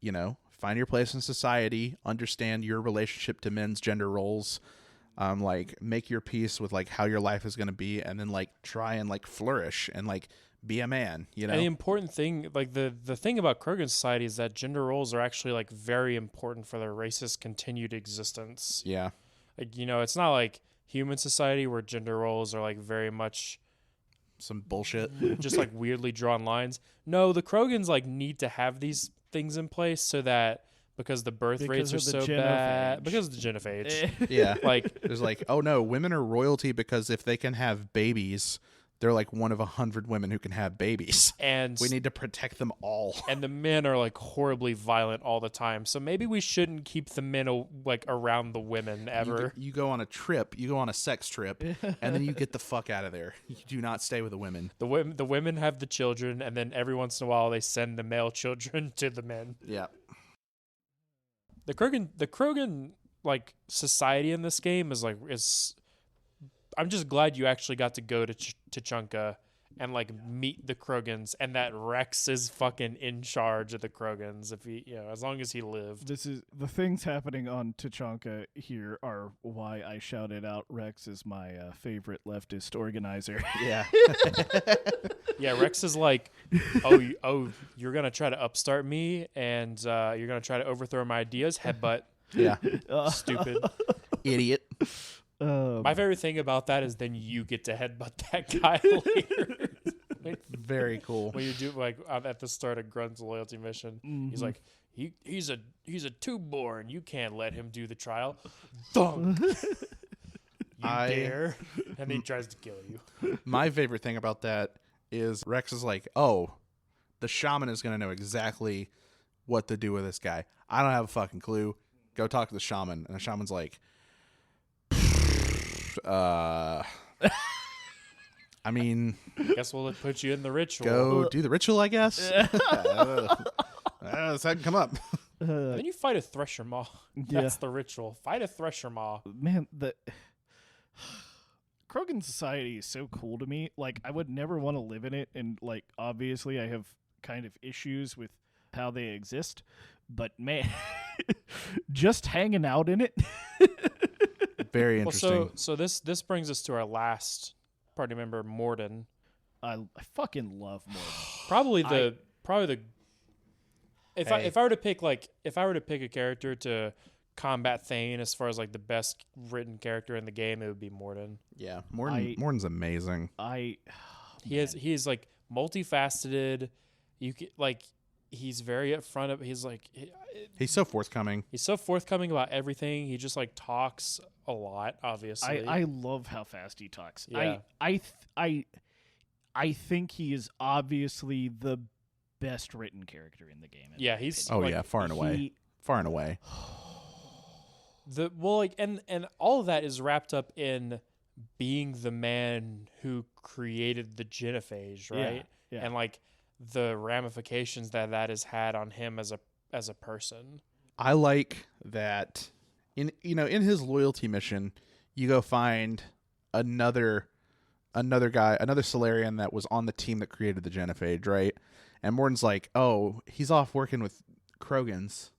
you know, find your place in society, understand your relationship to men's gender roles, like make your peace with like how your life is going to be, and then like try and like flourish and like be a man, you know. And the important thing, like the thing about Krogan society is that gender roles are actually like very important for their race's continued existence. Yeah. Like, you know, it's not like human society where gender roles are like very much Some bullshit. just like weirdly drawn lines. No, the Krogans like need to have these things in place so that because the birth rates are so bad because of the genophage. Yeah. Like There's like, oh no, women are royalty because if they can have babies, they're like one of 100 women who can have babies. and We need to protect them all. and the men are like horribly violent all the time. So maybe we shouldn't keep the men like around the women ever. You go on a trip, you go on a sex trip, and then you get the fuck out of there. You do not stay with the women. The women have the children, and then every once in a while they send the male children to the men. Yeah. The Krogan like society in this game is. I'm just glad you actually got to go to Tuchanka and like meet the Krogans, and that Rex is fucking in charge of the Krogans if he, you know, as long as he lived. This is the things happening on Tuchanka here are why I shouted out Rex is my favorite leftist organizer. Yeah. Yeah, Rex is like, oh, you're gonna try to upstart me, and you're gonna try to overthrow my ideas. Headbutt, Yeah. stupid. Idiot. My favorite thing about that is then you get to headbutt that guy later. Very cool. When you do like at the start of Grunt's loyalty mission, he's like, he's a tube-born. You can't let him do the trial. Thunk. You dare? And he tries to kill you. My favorite thing about that is Rex is like, oh, the shaman is going to know exactly what to do with this guy. I don't have a fucking clue. Go talk to the shaman. And the shaman's like, I mean, Guess we'll put you in the ritual. go do the ritual, I guess. That can come up. Then you fight a thresher maw. That's the ritual. Fight a thresher maw. Man, the Krogan society is so cool to me. Like, I would never want to live in it, and like, obviously, I have kind of issues with how they exist. But man, just hanging out in it. Very interesting. Well, so this brings us to our last party member, Morden. I fucking love Morgan. Probably the if Hey. I were to pick a character to combat Thane as far as like the best written character in the game, it would be Morden. Yeah, Morden's amazing. He's like multifaceted. He's very upfront of He's so forthcoming. he's so forthcoming about everything. He just like talks a lot, obviously. I love how fast he talks. Yeah. I think he is obviously the best written character in the game. in Yeah, my he's- opinion. Oh yeah, far and away. Far and away. And all of that is wrapped up in being the man who created the genophage, right? Yeah. And like the ramifications that has had on him as a person. I like that in his loyalty mission, you go find another guy, another Solarian that was on the team that created the genophage, right? And Morton's like, "Oh, he's off working with Krogans.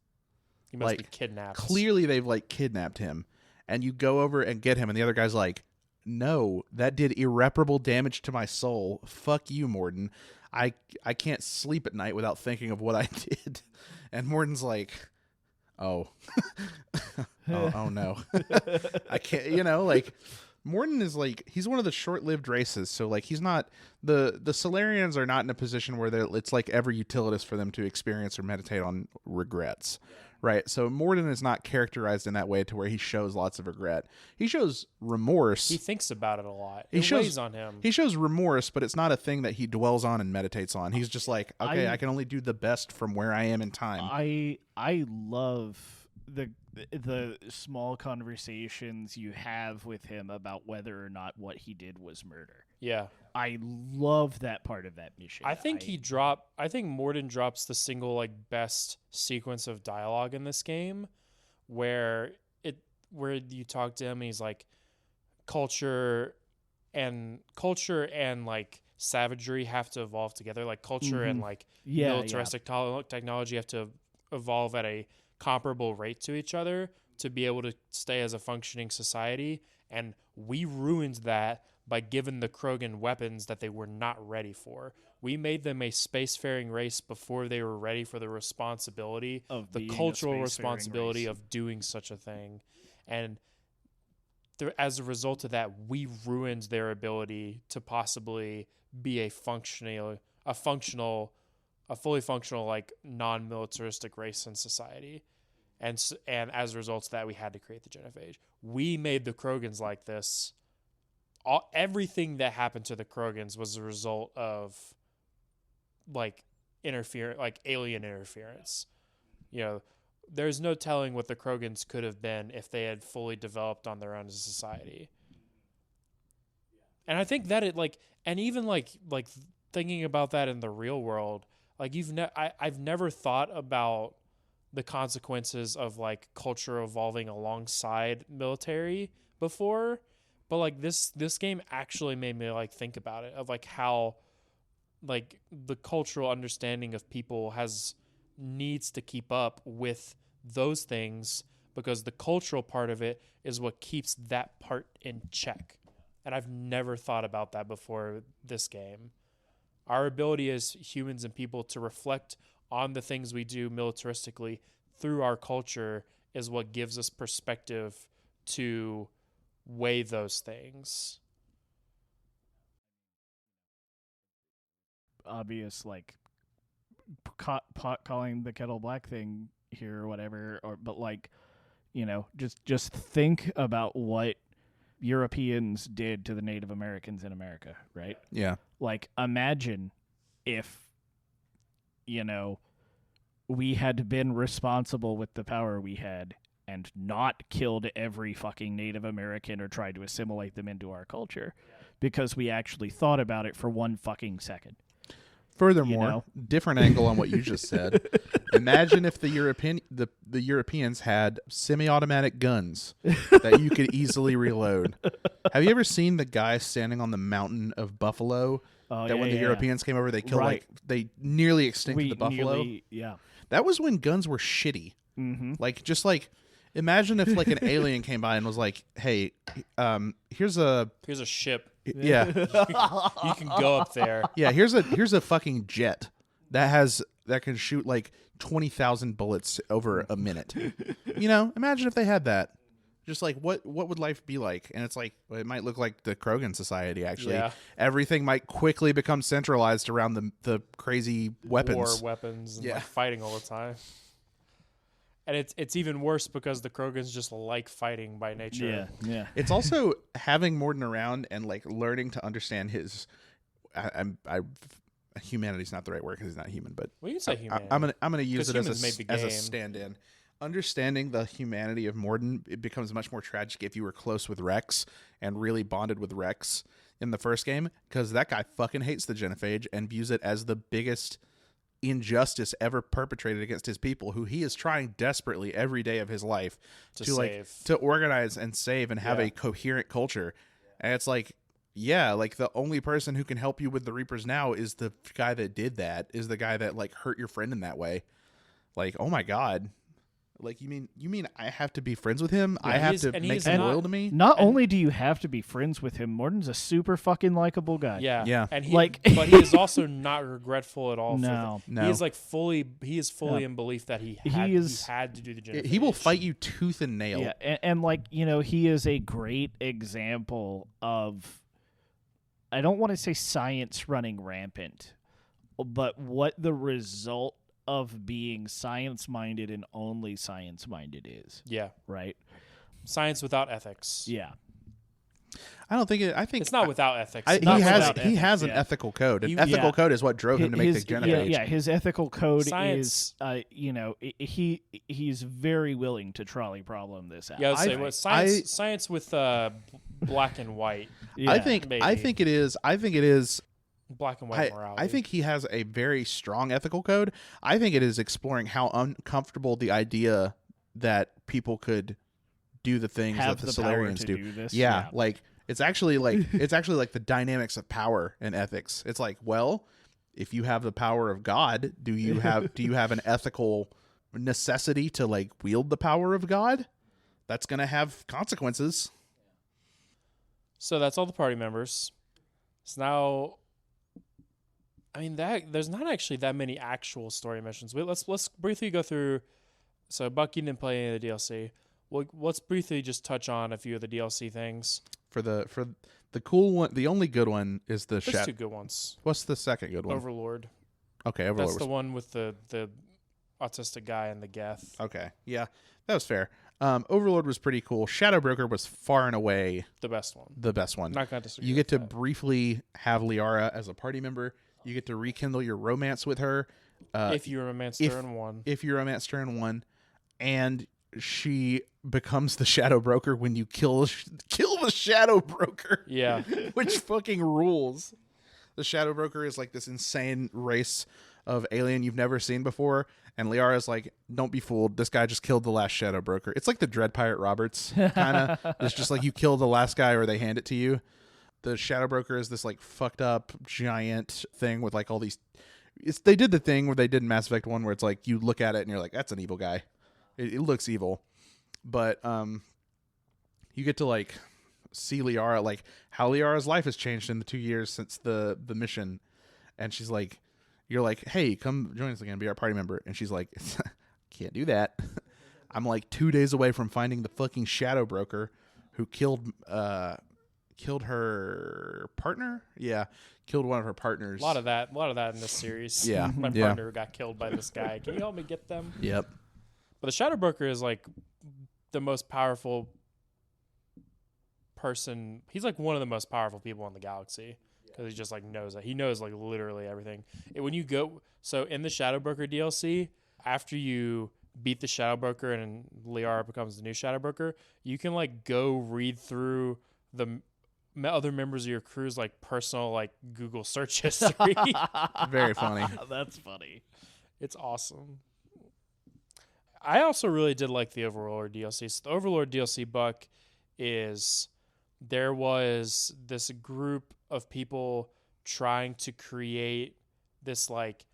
He must be Like, kidnapped. Clearly they've like kidnapped him." And you go over and get him, and the other guy's like, "No, that did irreparable damage to my soul. Fuck you, Morton. I can't sleep at night without thinking of what I did." And Morton's like, "Oh, oh no, I can't." Like Morton is like, he's one of the short-lived races, so like he's not the Solarians are not in a position where it's like ever utilitous for them to experience or meditate on regrets. Right, so Morden is not characterized in that way to where he shows lots of regret. He shows remorse. He thinks about it a lot. He It weighs on him. He shows remorse, but it's not a thing that he dwells on and meditates on. He's just like, okay, I can only do the best from where I am in time. I love the small conversations you have with him about whether or not what he did was murder. Yeah. I love that part of that mission. I think Morden drops the single like best sequence of dialogue in this game where you talk to him and he's like culture and like savagery have to evolve together. Like culture and like militaristic technology have to evolve at a comparable rate to each other to be able to stay as a functioning society, and we ruined that by giving the Krogan weapons that they were not ready for. We made them a spacefaring race before they were ready for the responsibility, Of the being a cultural spacefaring responsibility race. of doing such a thing. And as a result of that, we ruined their ability to possibly be a fully functional, like non-militaristic race in society. And as a result of that, we had to create the genophage. We made the Krogans like this. Everything that happened to the Krogans was a result of like alien interference. There's no telling what the Krogans could have been if they had fully developed on their own as a society. And I think that even thinking about that in the real world, like I've never thought about the consequences of like culture evolving alongside military before. But like this game actually made me like think about it, of like how like the cultural understanding of people needs to keep up with those things, because the cultural part of it is what keeps that part in check. And I've never thought about that before this game. Our ability as humans and people to reflect on the things we do militaristically through our culture is what gives us perspective to weigh those things. Obvious, like pot calling the kettle black thing here or whatever, but like, just think about what Europeans did to the Native Americans in America, right? Yeah. Like, imagine if, we had been responsible with the power we had and not killed every fucking Native American or tried to assimilate them into our culture because we actually thought about it for 1 fucking second. Furthermore, different angle on what you just said. Imagine if the Europeans had semi-automatic guns that you could easily reload. Have you ever seen the guy standing on the mountain of buffalo? When the Europeans came over, they killed they nearly extincted the buffalo. That was when guns were shitty. Mm-hmm. Imagine if like an alien came by and was like, "Hey, here's a ship. Yeah, You can go up there. yeah. Here's a fucking jet that can shoot like 20,000 bullets over a minute. Imagine if they had that. Just like what would life be like? And it's like, well, it might look like the Krogan society. Actually, Yeah. everything might quickly become centralized around the crazy weapons. War weapons and Yeah. like fighting all the time. And it's even worse because the Krogans just like fighting by nature. Yeah. It's also having Morden around and like learning to understand his. Humanity's not the right word because he's not human, but Well, you can say humanity. I'm gonna use 'Cause it as humans made the as a game. stand-in. Understanding the humanity of Morden, it becomes much more tragic if you were close with Rex and really bonded with Rex in the first game, because that guy fucking hates the genophage and views it as the biggest injustice ever perpetrated against his people, who he is trying desperately every day of his life To like save. to organize and save and have Yeah. a coherent culture. And it's like, yeah, like the only person who can help you with the Reapers now is the guy that did that, is the guy that like hurt your friend in that way. Like, oh my God. Like, you mean I have to be friends with him? I have to make him loyal to me? Not only do you have to be friends with him, Morden's a super fucking likable guy. Yeah. Yeah. And he, Like- but he is also not regretful at all. No. No. He is like fully in belief that he had to do the genophage. He will fight you tooth and nail. Yeah, and like, you know, he is a great example of, I don't want to say science running rampant, but what the result of being science-minded and only science-minded is, Yeah. right? Science without ethics. Yeah. I don't think I think It's not without ethics. he not has without he has an ethics, yeah. ethical code. An He- ethical yeah. code is what drove him to make the genophage. Yeah, his ethical code Science- is, you know, he's very willing to trolley problem this out. Yeah, I would say I- what science with black and white. Yeah. I think it is Black and white I morality. think he has a very strong ethical code. I think it is exploring how uncomfortable the idea that people could do the things have that the the power Solarians to do. this. Yeah, like it's actually like the dynamics of power and ethics. It's like, well, if you have the power of God, do you have an ethical necessity to like wield the power of God? That's going to have consequences. So that's all the party members. So now, I mean, that there's not actually that many actual story missions. Let's briefly go through. So Bucky didn't play any of the DLC. Well, let's briefly just touch on a few of the DLC things. For the cool one, the only good one is the There's two good ones. What's the second good one? Overlord. Okay, Overlord. That's the one with the autistic guy and the Geth. Okay, yeah, that was fair. Overlord was pretty cool. Shadow Broker was far and away The best one. the best one. Not going to disagree. You get to with that. briefly have Liara as a party member. You get to rekindle your romance with her. If you romance her in one. If you romance her in one, and she becomes the Shadow Broker when you kill the Shadow Broker. Yeah. Which fucking rules. The Shadow Broker is like this insane race of alien you've never seen before, and Liara's like, don't be fooled, this guy just killed the last Shadow Broker. It's like the Dread Pirate Roberts kind of. It's just like you kill the last guy or they hand it to you. The Shadow Broker is this like fucked up giant thing with like all these. They did the thing where they did in Mass Effect 1 where it's like you look at it and you're like, that's an evil guy. It looks evil, but you get to like see Liara, like how Liara's life has changed in the 2 years since the mission, and she's like, you're like, hey, come join us again, be our party member, and she's like, can't do that. I'm like 2 days away from finding the fucking Shadow Broker who killed her partner. Yeah, killed one of her partners. A lot of that in this series. Yeah, My yeah. partner got killed by this guy. Can you help me get them? Yep. But the Shadow Broker is like the most powerful person. He's like one of the most powerful people in the galaxy because he just like knows it. He knows like literally everything. When you go, so in the Shadow Broker DLC, after you beat the Shadow Broker and Liara becomes the new Shadow Broker, you can like go read through the other members of your crew's like personal like Google search history. Very funny. That's funny. It's awesome. I also really did like the Overlord DLC. So the Overlord DLC, Buck, is there was this group of people trying to create this like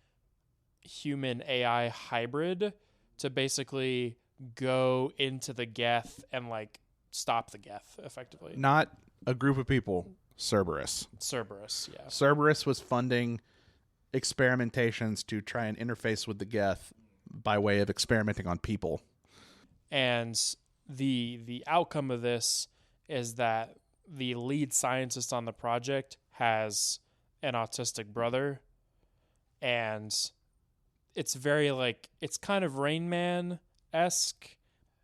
human AI hybrid to basically go into the Geth and like stop the Geth effectively. Not a group of people. Cerberus. Cerberus, yeah. Cerberus was funding experimentations to try and interface with the Geth by way of experimenting on people. And the outcome of this is that the lead scientist on the project has an autistic brother, and it's very like it's kind of Rain Man-esque,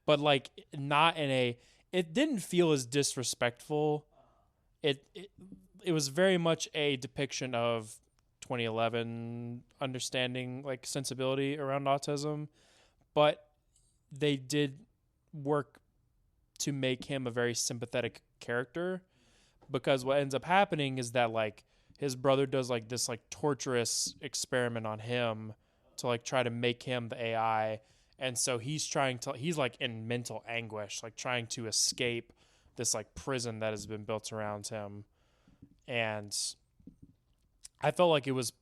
but like not in a. It didn't feel as disrespectful. It was very much a depiction of 2011 understanding, like sensibility around autism, but they did work to make him a very sympathetic character, because what ends up happening is that like his brother does like this like torturous experiment on him to like try to make him the AI, and so he's like in mental anguish, like trying to escape this like prison that has been built around him. And I felt like it was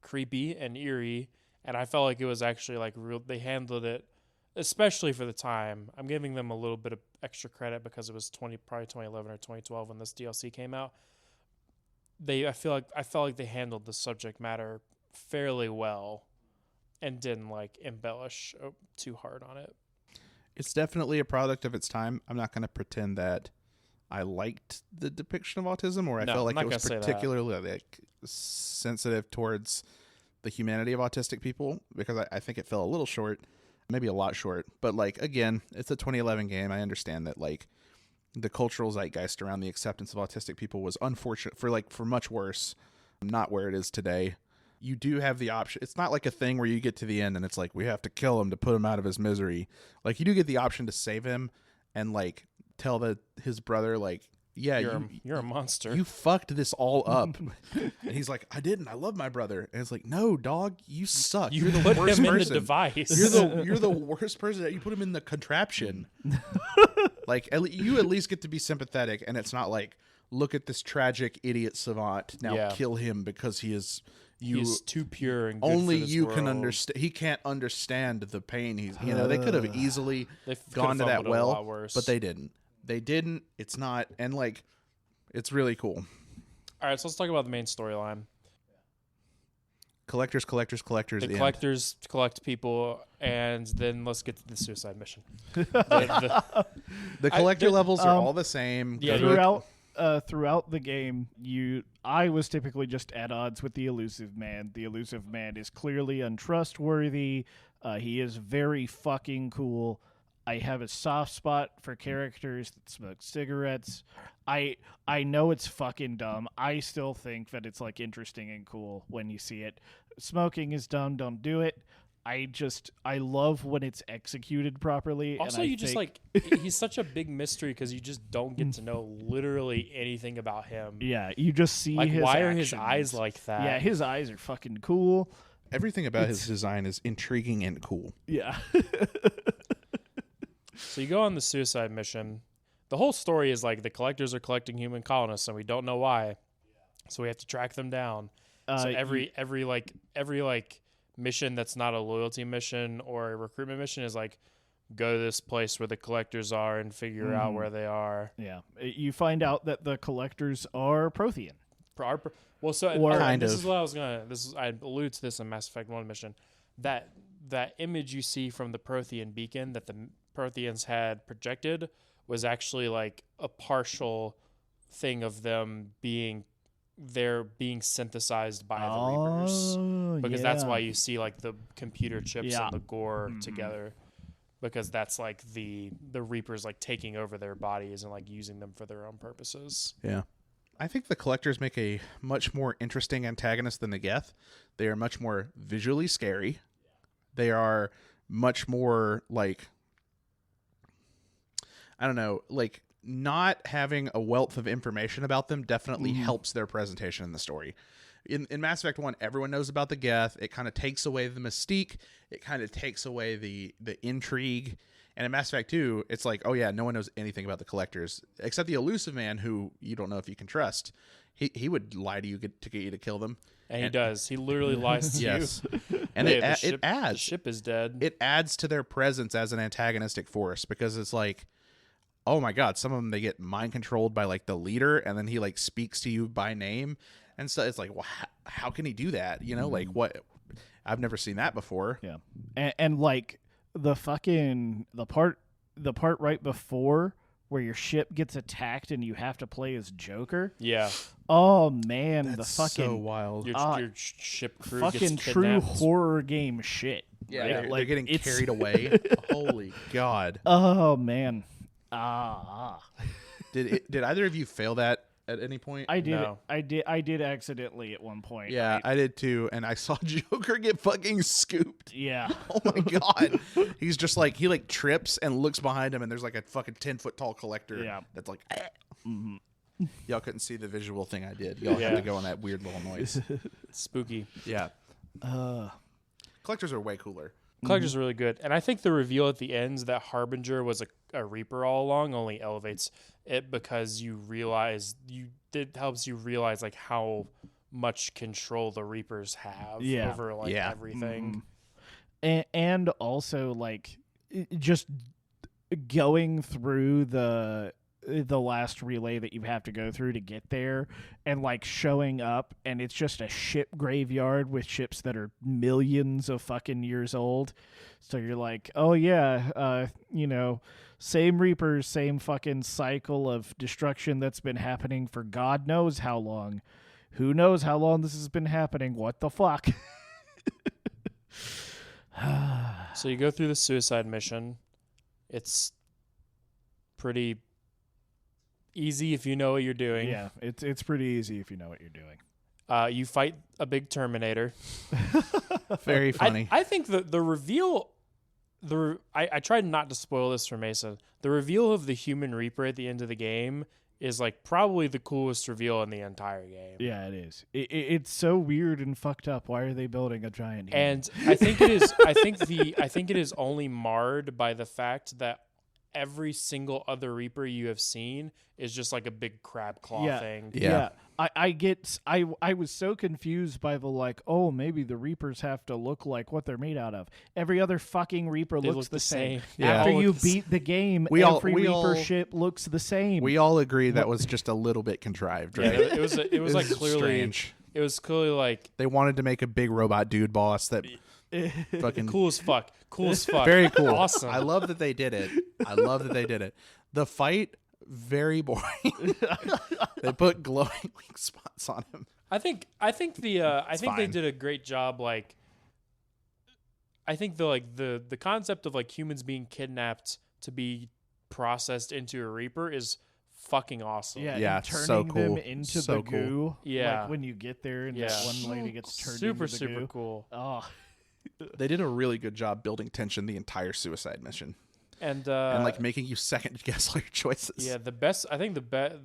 creepy and eerie, and I felt like it was actually like real. They handled it, especially for the time. I'm giving them a little bit of extra credit because it was probably 2011 or 2012 when this DLC came out. I felt like they handled the subject matter fairly well and didn't like embellish too hard on it. It's definitely a product of its time. I'm not going to pretend that I liked the depiction of autism, or I felt like it was particularly like sensitive towards the humanity of autistic people, because I think it fell a little short, maybe a lot short. But like, again, it's a 2011 game. I understand that like the cultural zeitgeist around the acceptance of autistic people was unfortunate for much worse, not where it is today. You do have the option. It's not like a thing where you get to the end and it's like, we have to kill him to put him out of his misery. Like, you do get the option to save him and like tell his brother, like, yeah, you're a monster. You fucked this all up. And he's like, I didn't. I love my brother. And it's like, no, dog, you suck. You're the put worst him person. in the device. You're the worst person. You put him in the contraption. Like, you at least get to be sympathetic, and it's not like, look at this tragic idiot savant. Now kill him because he is. He's too pure and good only for this you world. can understand. He can't understand the pain he's. They could have easily gone to that a lot worse. but they didn't. They didn't. It's not, and like, it's really cool. All right, so let's talk about the main storyline. Collectors. The collectors collect people, and then let's get to the suicide mission. The collector levels are all the same. Yeah, throughout the game, I was typically just at odds with the elusive man. The elusive man is clearly untrustworthy. He is very fucking cool. I have a soft spot for characters that smoke cigarettes. I know it's fucking dumb. I still think that it's like interesting and cool when you see it. Smoking is dumb. Don't do it. I love when it's executed properly. Also, and just like, he's such a big mystery because you just don't get to know literally anything about him. Yeah, you just see like, his why actions. are his eyes like that? Yeah, his eyes are fucking cool. Everything about his design is intriguing and cool. Yeah. So you go on the suicide mission. The whole story is like the collectors are collecting human colonists, and we don't know why. So we have to track them down. So every mission that's not a loyalty mission or a recruitment mission is like, go to this place where the collectors are and figure out where they are. Yeah. You find out that the collectors are Prothean. Well, so this is what I was gonna. I allude to this in Mass Effect 1 mission. That image you see from the Prothean beacon that the Protheans had projected was actually like a partial thing of them being synthesized by the Reapers, because that's why you see like the computer chips and the gore together, because that's like the Reapers like taking over their bodies and like using them for their own purposes. Yeah. I think the collectors make a much more interesting antagonist than the Geth. They are much more visually scary. They are much more like, I don't know, like, not having a wealth of information about them definitely helps their presentation in the story. In Mass Effect 1, everyone knows about the Geth. It kind of takes away the mystique. It kind of takes away the intrigue. And in Mass Effect 2, it's like, oh yeah, no one knows anything about the collectors except the elusive man, who you don't know if you can trust. He would lie to you to get you to kill them. And he does. He literally lies to yes. you. And Hey, it adds. The ship is dead. It adds to their presence as an antagonistic force, because it's like, oh my god, some of them, they get mind controlled by like the leader, and then he like speaks to you by name and so it's like, well, how can he do that? You know, like, what? I've never seen that before. Yeah. And like the part the part right before where your ship gets attacked and you have to play as Joker. Yeah. Oh man, That's the fucking so wild. Your ship crew fucking gets true kidnapped. horror game shit. Yeah, right? they're getting it's- carried away. Holy God! Oh man. Did either of you fail that at any point? I did. No. I did accidentally at one point. Yeah, I did too, and I saw Joker get fucking scooped. Yeah. Oh my God! He's just like he trips and looks behind him, and there's like a fucking 10-foot tall collector. Yeah. That's like. Y'all couldn't see the visual thing I did. Y'all had Yeah. to go on that weird little noise. Spooky. Yeah. Collectors are way cooler. Collector's really good. And I think the reveal at the end that Harbinger was a Reaper all along only elevates it because you realize it helps you realize like how much control the Reapers have Yeah. over like Yeah. everything. And also like just going through the last relay that you have to go through to get there and like showing up and it's just a ship graveyard with ships that are millions of fucking years old. So you're like, oh yeah, same Reapers, same fucking cycle of destruction that's been happening for God knows how long. Who knows how long this has been happening? What the fuck? So you go through the suicide mission. It's pretty easy if you know what you're doing. Yeah, it's pretty easy if you know what you're doing. You fight a big Terminator. Very funny. I think the reveal, I tried not to spoil this for Mesa. The reveal of the Human Reaper at the end of the game is like probably the coolest reveal in the entire game. Yeah, it is. It's so weird and fucked up. Why are they building a giant? human? And I think it is. I think it is only marred by the fact that every single other Reaper you have seen is just like a big crab claw thing. Yeah. I was so confused by the like, oh, maybe the Reapers have to look like what they're made out of. Every other fucking Reaper They looks look the the same. same. Yeah. After They all you look the beat the game, We all- every we Reaper all- ship looks the same. We all agree that was just a little bit contrived, Yeah, right? it was like It's clearly strange. it was clearly like They wanted to make a big robot dude boss that fucking cool as fuck. Cool as fuck. very cool. Awesome. I love that they did it. The fight, very boring. They put glowing wing spots on him. I think they fine. did a great job. Like, I think the concept of like humans being kidnapped to be processed into a Reaper is fucking awesome. Yeah, and so turning them cool. into So the cool. goo. Yeah. Like when you get there and Yeah. that one lady gets turned super into the super goo. cool. Oh, They did a really good job building tension the entire suicide mission And and making you second guess all your choices. yeah, I think the best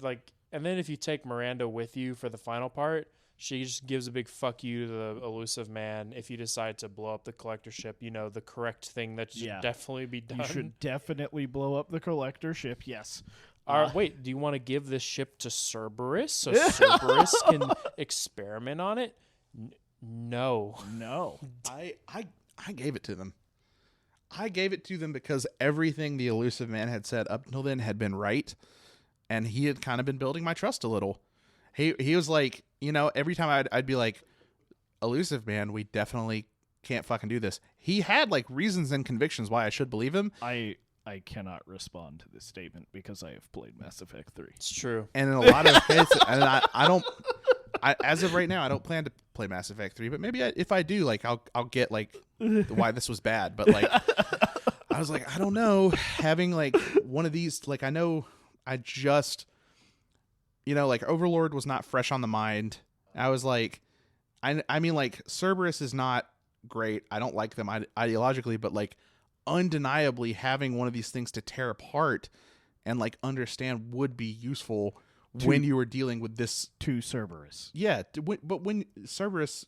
and then if you take Miranda with you for the final part, she just gives a big fuck you to the elusive man if you decide to blow up the collector ship. You know, the correct thing that should Yeah. definitely be done. you should definitely blow up the collector ship. Yes. Wait, do you want to give this ship to Cerberus so Cerberus can experiment on it? No. No. I gave it to them. I gave it to them because everything the elusive man had said up until then had been right, and he had kind of been building my trust a little. He was like, every time I'd be like, elusive man, we definitely can't fucking do this. He had like reasons and convictions why I should believe him, I cannot respond to this statement because I have played Mass Effect 3. It's true. and in a lot of cases, and I don't. As of right now, I don't plan to play Mass Effect 3, but maybe if I do, like, I'll get like why this was bad. But like, I was like, I don't know, having like one of these, like, I know I just, like Overlord was not fresh on the mind. I was like, I mean, like Cerberus is not great. I don't like them ideologically, but like undeniably having one of these things to tear apart and like understand would be useful when you were dealing with this. To Cerberus. Yeah, but when Cerberus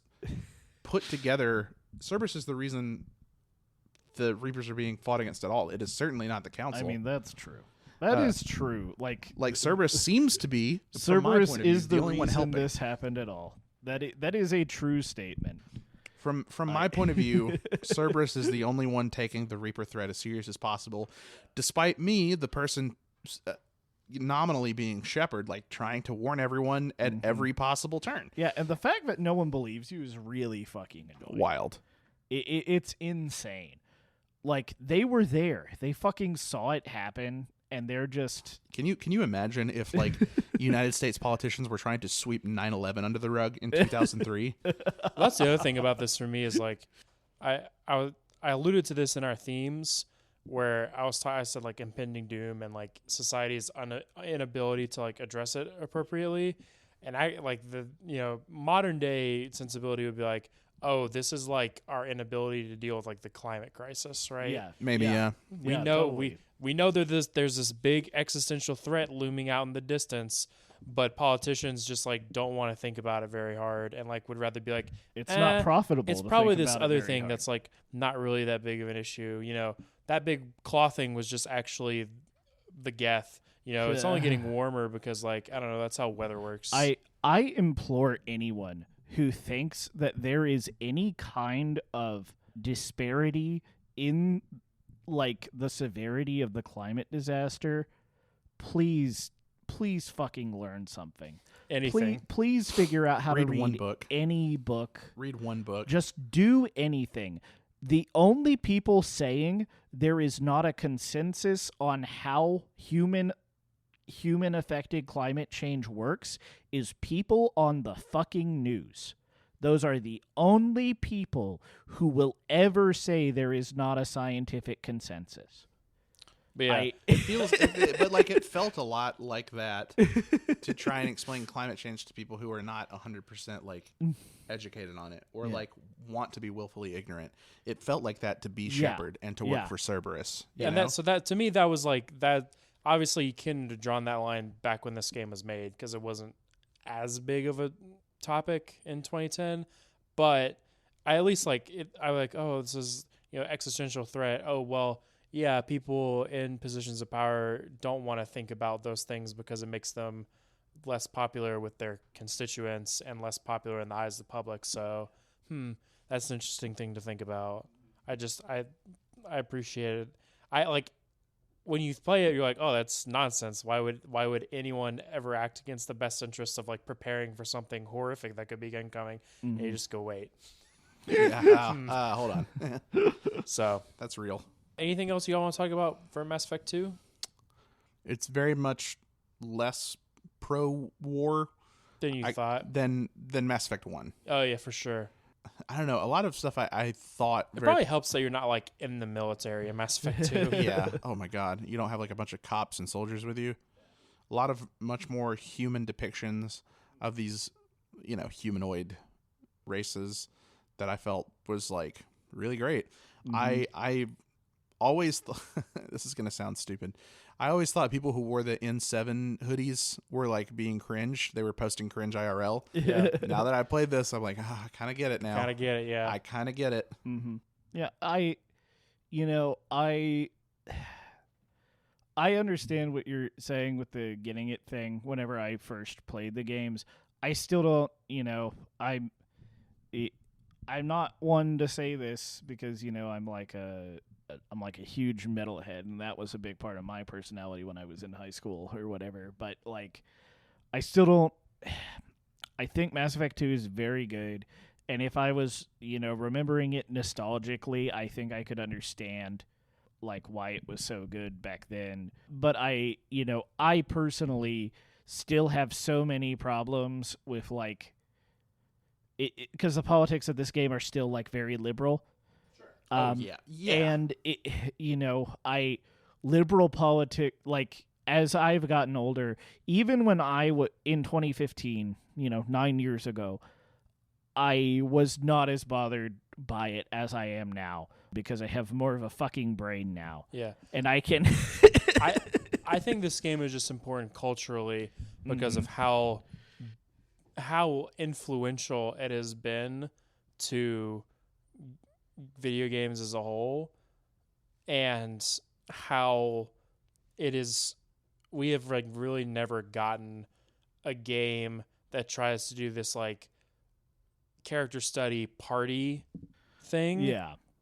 put together, Cerberus is the reason the Reapers are being fought against at all. It is certainly not the Council. I mean, that's true. That is true. Like Cerberus seems to be, from my Cerberus point of view, is the only one reason helping. this happened at all. That is a true statement. From my point of view, Cerberus is the only one taking the Reaper threat as serious as possible, despite me, the person nominally being Shepard, like trying to warn everyone at every possible turn. Yeah, and the fact that no one believes you is really fucking annoying. Wild. It's insane. like they were there. They fucking saw it happen, and they're just Can you imagine if like United States politicians were trying to sweep 9/11 under the rug in 2003? That's the other thing about this for me is like, I alluded to this in our themes where I said like impending doom and like society's inability to like address it appropriately, and I like the modern day sensibility would be like, oh, this is like our inability to deal with like the climate crisis, right? yeah, Maybe, yeah. We Yeah, know totally. we know that there's this big existential threat looming out in the distance, but politicians just like don't want to think about it very hard and like would rather be like, It's not profitable. It's to probably think this about it other very thing hard. that's like not really that big of an issue. That big claw thing was just actually the geth. It's only getting warmer because like I don't know. That's how weather works. I implore anyone who thinks that there is any kind of disparity in like the severity of the climate disaster, please fucking learn something. Anything. Please figure out how to Read read one book. any book. Read one book. Just do anything. The only people saying there is not a consensus on how human affected climate change works is people on the fucking news. Those are the only people who will ever say there is not a scientific consensus. But yeah, But like it felt a lot like that to try and explain climate change to people who are not 100% like educated on it or like want to be willfully ignorant. It felt like that to be Shepard and to work for Cerberus. and that to me that was like that. Obviously, you couldn't have drawn that line back when this game was made because it wasn't as big of a topic in 2010. But I at least like it. I like, oh, this is existential threat. Oh well, yeah, people in positions of power don't want to think about those things because it makes them less popular with their constituents and less popular in the eyes of the public. So, that's an interesting thing to think about. I appreciate it. I like. When you play it, you're like, "Oh, that's nonsense. Why would anyone ever act against the best interests of like preparing for something horrific that could be incoming?" And you just go, "Wait." Hold on. So, That's real. anything else y'all want to talk about for Mass Effect 2? It's very much less pro-war Than you thought? than Mass Effect 1. Oh yeah, for sure. I don't know. A lot of stuff I thought It probably helps that you're not like in the military in Mass Effect 2. yeah. Oh my God. You don't have like a bunch of cops and soldiers with you. A lot of much more human depictions of these, humanoid races that I felt was like really great. I always this is gonna sound stupid. I always thought people who wore the N7 hoodies were like being cringe. They were posting cringe IRL. Yeah. Now that I played this, I'm like, I kind of get it now. Kind of get it, yeah. I kind of get it. Yeah, I understand what you're saying with the getting it thing. Whenever I first played the games, I still don't. I'm not one to say this because I'm like a huge metalhead, and that was a big part of my personality when I was in high school or whatever. But like, I still don't. I think Mass Effect 2 is very good, and if I was remembering it nostalgically, I think I could understand like why it was so good back then. But I personally still have so many problems with like it because the politics of this game are still like very liberal. Yeah. And liberal politic, like as I've gotten older, even when in 2015, 9 years ago, I was not as bothered by it as I am now because I have more of a fucking brain now. Yeah. And I can. I think this game is just important culturally because of how influential it has been to video games as a whole, and how it is. We have like really never gotten a game that tries to do this like character study party thing,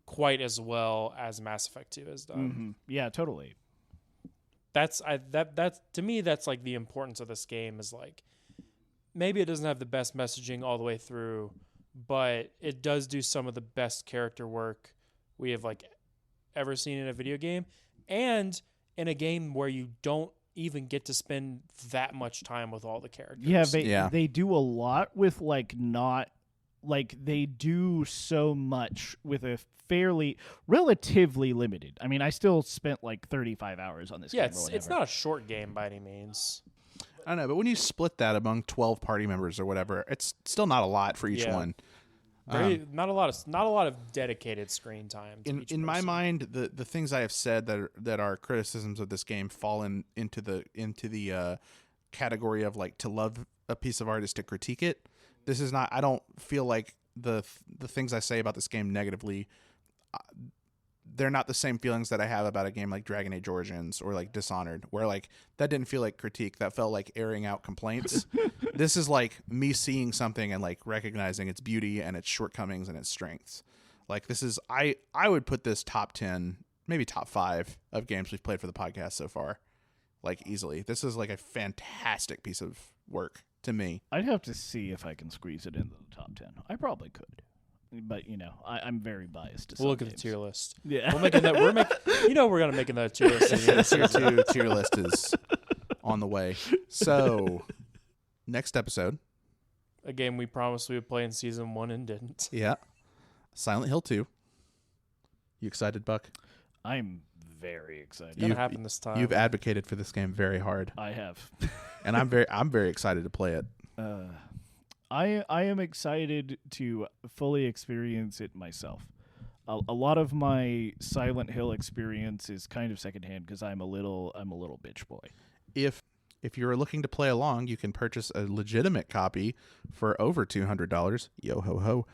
quite as well as Mass Effect 2 has done. Yeah, totally. That's to me, that's like the importance of this game is like maybe it doesn't have the best messaging all the way through, but it does do some of the best character work we have like ever seen in a video game, and in a game where you don't even get to spend that much time with all the characters. Yeah, they do a lot with they do so much with a relatively limited. I mean, I still spent like 35 hours on this game. Yeah, it's not a short game by any means. I don't know, but when you split that among 12 party members or whatever, it's still not a lot for each one. Not a lot of dedicated screen time. In my mind, the things I have said that are criticisms of this game fall into the category of like, to love a piece of art is to critique it. This is not. I don't feel like the things I say about this game negatively. They're not the same feelings that I have about a game like Dragon Age Origins or like Dishonored, where like that didn't feel like critique. That felt like airing out complaints. This is like me seeing something and like recognizing its beauty and its shortcomings and its strengths. Like this is I would put this top 10, maybe top 5 of games we've played for the podcast so far, like easily. This is like a fantastic piece of work to me. I'd have to see if I can squeeze it into the top 10. I probably could. But I'm very biased. We'll look at the tier list. Yeah, we're making that. We're gonna make that tier list. Tier 2 tier list is on the way. So, next episode, a game we promised we would play in season 1 and didn't. Yeah, Silent Hill 2. You excited, Buck? I'm very excited. It's gonna happen this time. You've advocated for this game very hard. I have, and I'm very excited to play it. I am excited to fully experience it myself. A lot of my Silent Hill experience is kind of secondhand because I'm a little bitch boy. If you're looking to play along, you can purchase a legitimate copy for over $200. Yo ho ho.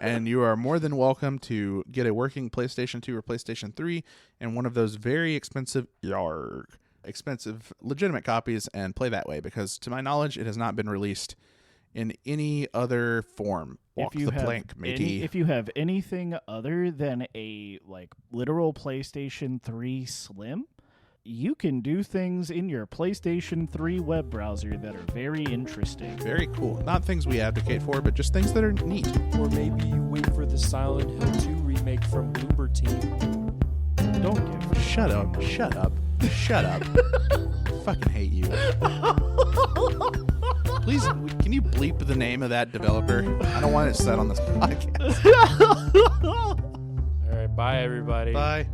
And you are more than welcome to get a working PlayStation 2 or PlayStation 3 and one of those very expensive legitimate copies and play that way, because to my knowledge it has not been released in any other form. Walk the plank, matey. If you have anything other than a like literal PlayStation 3 Slim, you can do things in your PlayStation 3 web browser that are very interesting. Very cool. Not things we advocate for, but just things that are neat. Or maybe you wait for the Silent Hill 2 remake from Bloober Team. Don't give. Shut up. Fucking hate you. Please, can you bleep the name of that developer? I don't want it said on this podcast. All right, bye everybody. Bye.